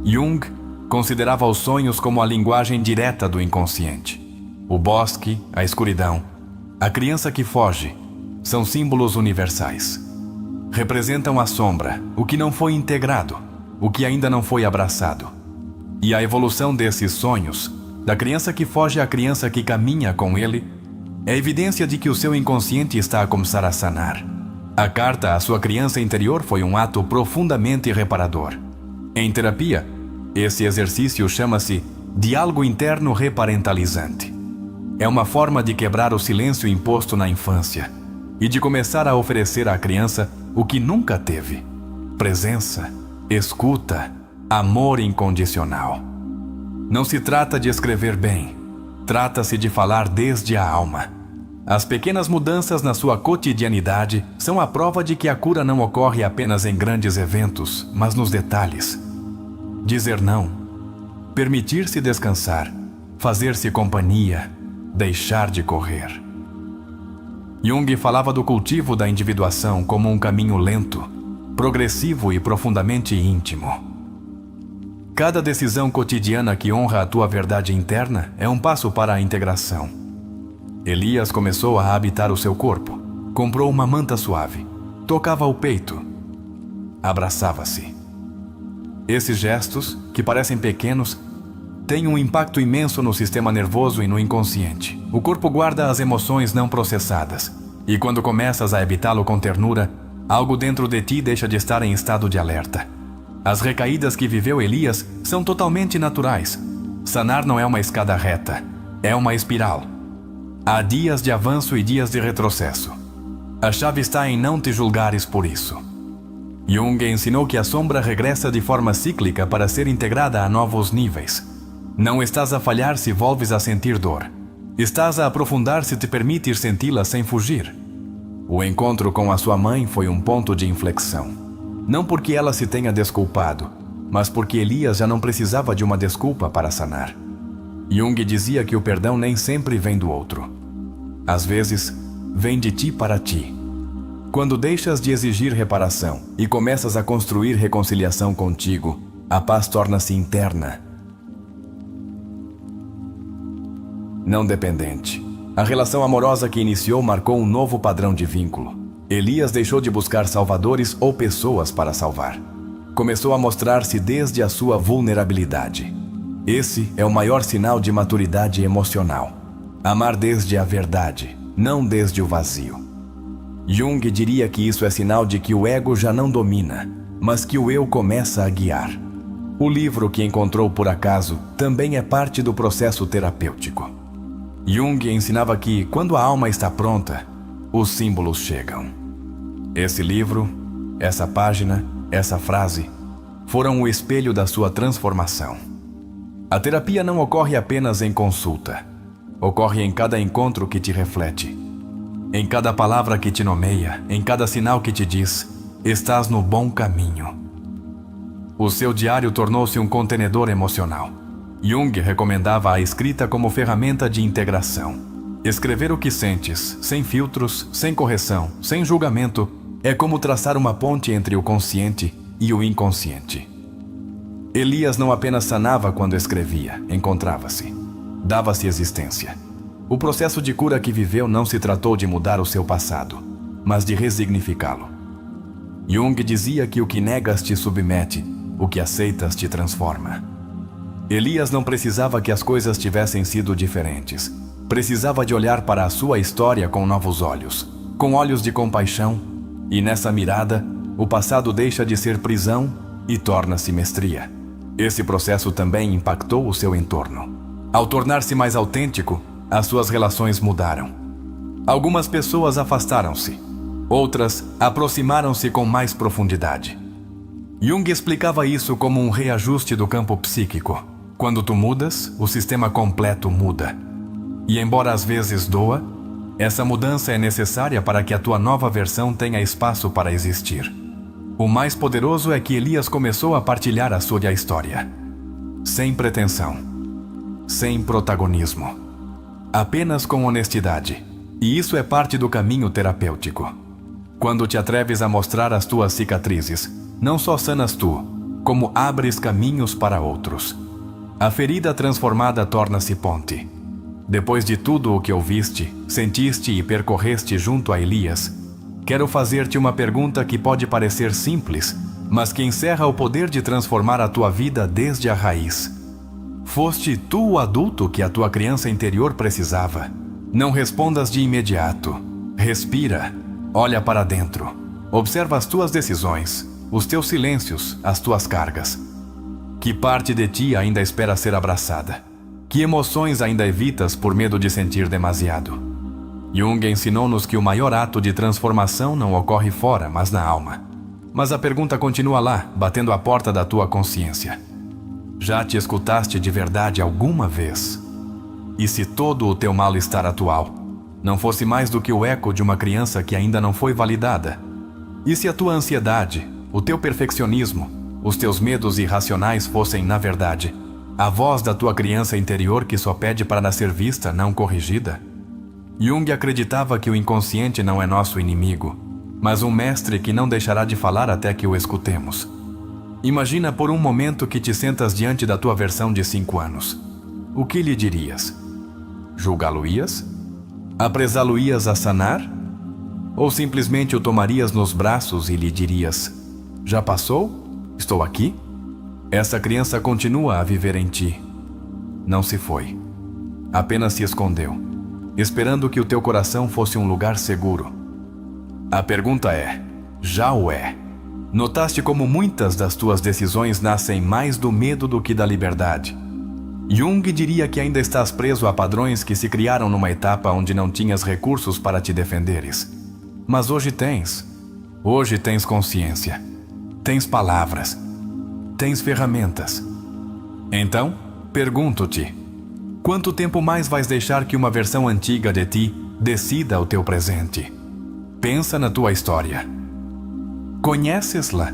Jung considerava os sonhos como a linguagem direta do inconsciente. O bosque, a escuridão, a criança que foge, são símbolos universais. Representam a sombra, o que não foi integrado, o que ainda não foi abraçado. E a evolução desses sonhos, da criança que foge à criança que caminha com ele, é evidência de que o seu inconsciente está a começar a sanar. A carta à sua criança interior foi um ato profundamente reparador. Em terapia, esse exercício chama-se diálogo interno reparentalizante. É uma forma de quebrar o silêncio imposto na infância e de começar a oferecer à criança o que nunca teve: presença, escuta, amor incondicional. Não se trata de escrever bem, trata-se de falar desde a alma. As pequenas mudanças na sua cotidianidade são a prova de que a cura não ocorre apenas em grandes eventos, mas nos detalhes. Dizer não, permitir-se descansar, fazer-se companhia, deixar de correr. Jung falava do cultivo da individuação como um caminho lento, progressivo e profundamente íntimo. Cada decisão cotidiana que honra a tua verdade interna é um passo para a integração. Elias começou a habitar o seu corpo, comprou uma manta suave, tocava o peito, abraçava-se. Esses gestos, que parecem pequenos, têm um impacto imenso no sistema nervoso e no inconsciente. O corpo guarda as emoções não processadas, e quando começas a habitá-lo com ternura, algo dentro de ti deixa de estar em estado de alerta. As recaídas que viveu Elias são totalmente naturais. Sanar não é uma escada reta, é uma espiral. Há dias de avanço e dias de retrocesso. A chave está em não te julgares por isso. Jung ensinou que a sombra regressa de forma cíclica para ser integrada a novos níveis. Não estás a falhar se volves a sentir dor. Estás a aprofundar se te permites senti-la sem fugir. O encontro com a sua mãe foi um ponto de inflexão. Não porque ela se tenha desculpado, mas porque Elias já não precisava de uma desculpa para sanar. Jung dizia que o perdão nem sempre vem do outro. Às vezes, vem de ti para ti. Quando deixas de exigir reparação e começas a construir reconciliação contigo, a paz torna-se interna, não dependente. A relação amorosa que iniciou marcou um novo padrão de vínculo. Elias deixou de buscar salvadores ou pessoas para salvar. Começou a mostrar-se desde a sua vulnerabilidade. Esse é o maior sinal de maturidade emocional. Amar desde a verdade, não desde o vazio. Jung diria que isso é sinal de que o ego já não domina, mas que o eu começa a guiar. O livro que encontrou por acaso também é parte do processo terapêutico. Jung ensinava que, quando a alma está pronta, os símbolos chegam. Esse livro, essa página, essa frase, foram o espelho da sua transformação. A terapia não ocorre apenas em consulta. Ocorre em cada encontro que te reflete. Em cada palavra que te nomeia, em cada sinal que te diz, estás no bom caminho. O seu diário tornou-se um contenedor emocional. Jung recomendava a escrita como ferramenta de integração. Escrever o que sentes, sem filtros, sem correção, sem julgamento, é como traçar uma ponte entre o consciente e o inconsciente. Elias não apenas sanava quando escrevia, encontrava-se. dava-se existência. O processo de cura que viveu não se tratou de mudar o seu passado, mas de resignificá-lo. Jung dizia que o que negas te submete, o que aceitas te transforma. Elias não precisava que as coisas tivessem sido diferentes. Precisava de olhar para a sua história com novos olhos, com olhos de compaixão, e nessa mirada, o passado deixa de ser prisão e torna-se mestria. Esse processo também impactou o seu entorno. Ao tornar-se mais autêntico, as suas relações mudaram. Algumas pessoas afastaram-se, outras aproximaram-se com mais profundidade. Jung explicava isso como um reajuste do campo psíquico. Quando tu mudas, o sistema completo muda. E embora às vezes doa, essa mudança é necessária para que a tua nova versão tenha espaço para existir. O mais poderoso é que Elias começou a partilhar a sua história. Sem pretensão, sem protagonismo, apenas com honestidade. E isso é parte do caminho terapêutico. Quando te atreves a mostrar as tuas cicatrizes, não só sanas tu, como abres caminhos para outros. A ferida transformada torna-se ponte. Depois de tudo o que ouviste, sentiste e percorreste junto a Elias, quero fazer-te uma pergunta que pode parecer simples, mas que encerra o poder de transformar a tua vida desde a raiz. Foste tu o adulto que a tua criança interior precisava? Não respondas de imediato. Respira, olha para dentro, observa as tuas decisões, os teus silêncios, as tuas cargas. Que parte de ti ainda espera ser abraçada? Que emoções ainda evitas por medo de sentir demasiado? Jung ensinou-nos que o maior ato de transformação não ocorre fora, mas na alma. Mas a pergunta continua lá, batendo a porta da tua consciência. Já te escutaste de verdade alguma vez? E se todo o teu mal-estar atual não fosse mais do que o eco de uma criança que ainda não foi validada? E se a tua ansiedade, o teu perfeccionismo, os teus medos irracionais fossem, na verdade, a voz da tua criança interior que só pede para ser vista, não corrigida? Jung acreditava que o inconsciente não é nosso inimigo, mas um mestre que não deixará de falar até que o escutemos. Imagina por um momento que te sentas diante da tua versão de 5 anos. O que lhe dirias? Julgá-lo-ias? Apresá-lo-ias a sanar? Ou simplesmente o tomarias nos braços e lhe dirias: já passou? Estou aqui? Essa criança continua a viver em ti. Não se foi. Apenas se escondeu, esperando que o teu coração fosse um lugar seguro. A pergunta é: já o é? Notaste como muitas das tuas decisões nascem mais do medo do que da liberdade? Jung diria que ainda estás preso a padrões que se criaram numa etapa onde não tinhas recursos para te defenderes. Mas hoje tens. Hoje tens consciência. Tens palavras. Tens ferramentas. Então, pergunto-te: quanto tempo mais vais deixar que uma versão antiga de ti decida o teu presente? Pensa na tua história. Conheces-la?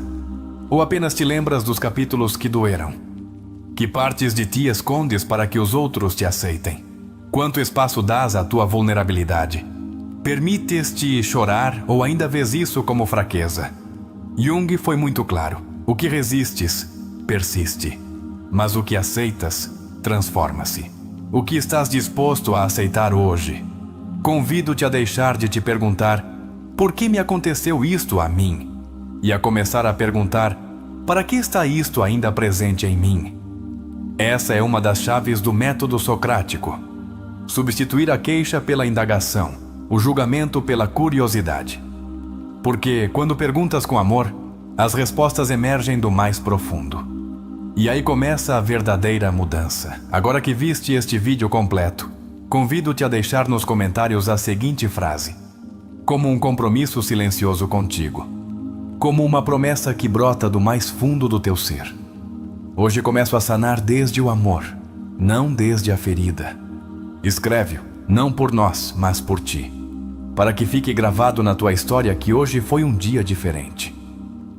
Ou apenas te lembras dos capítulos que doeram? Que partes de ti escondes para que os outros te aceitem? Quanto espaço dás à tua vulnerabilidade? Permites-te chorar ou ainda vês isso como fraqueza? Jung foi muito claro. O que resistes, persiste. Mas o que aceitas, transforma-se. O que estás disposto a aceitar hoje? Convido-te a deixar de te perguntar: por que me aconteceu isto a mim? E a começar a perguntar: para que está isto ainda presente em mim? Essa é uma das chaves do método socrático. Substituir a queixa pela indagação, o julgamento pela curiosidade. Porque, quando perguntas com amor, as respostas emergem do mais profundo. E aí começa a verdadeira mudança. Agora que viste este vídeo completo, convido-te a deixar nos comentários a seguinte frase: como um compromisso silencioso contigo. Como uma promessa que brota do mais fundo do teu ser. Hoje começo a sanar desde o amor, não desde a ferida. Escreve-o, não por nós, mas por ti. Para que fique gravado na tua história que hoje foi um dia diferente.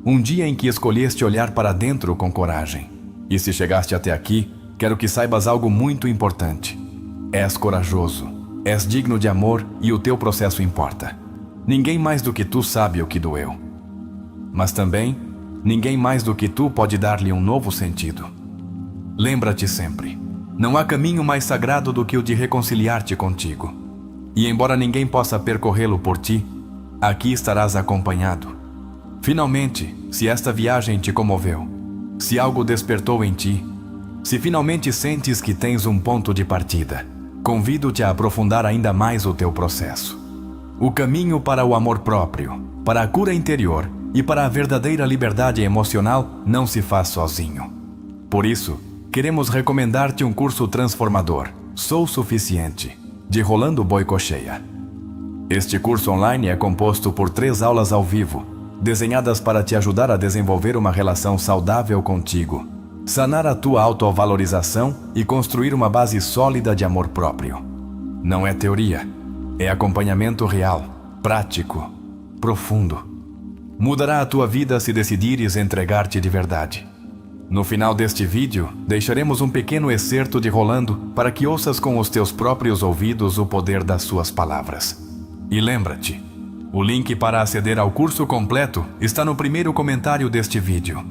Um dia em que escolheste olhar para dentro com coragem. E se chegaste até aqui, quero que saibas algo muito importante. És corajoso, és digno de amor e o teu processo importa. Ninguém mais do que tu sabe o que doeu. Mas também, ninguém mais do que tu pode dar-lhe um novo sentido. Lembra-te sempre, Não há caminho mais sagrado do que o de reconciliar-te contigo. E embora ninguém possa percorrê-lo por ti, aqui estarás acompanhado. Finalmente, se esta viagem te comoveu, se algo despertou em ti, se finalmente sentes que tens um ponto de partida, convido-te a aprofundar ainda mais o teu processo. O caminho para o amor próprio, para a cura interior e para a verdadeira liberdade emocional não se faz sozinho. Por isso, queremos recomendar-te um curso transformador, Sou Suficiente, de Rolando Boicocheia. Este curso online é composto por 3 aulas ao vivo, desenhadas para te ajudar a desenvolver uma relação saudável contigo, sanar a tua autovalorização e construir uma base sólida de amor próprio. Não é teoria, é acompanhamento real, prático, profundo. Mudará a tua vida se decidires entregar-te de verdade. No final deste vídeo, deixaremos um pequeno excerto de Rolando para que ouças com os teus próprios ouvidos o poder das suas palavras. E lembra-te, o link para aceder ao curso completo está no primeiro comentário deste vídeo.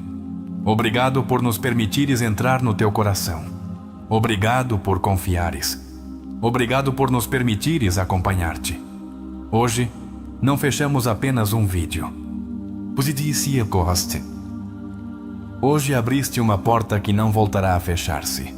Obrigado por nos permitires entrar no teu coração. Obrigado por confiares. Obrigado por nos permitires acompanhar-te. Hoje, não fechamos apenas um vídeo. Hoje abriste uma porta que não voltará a fechar-se.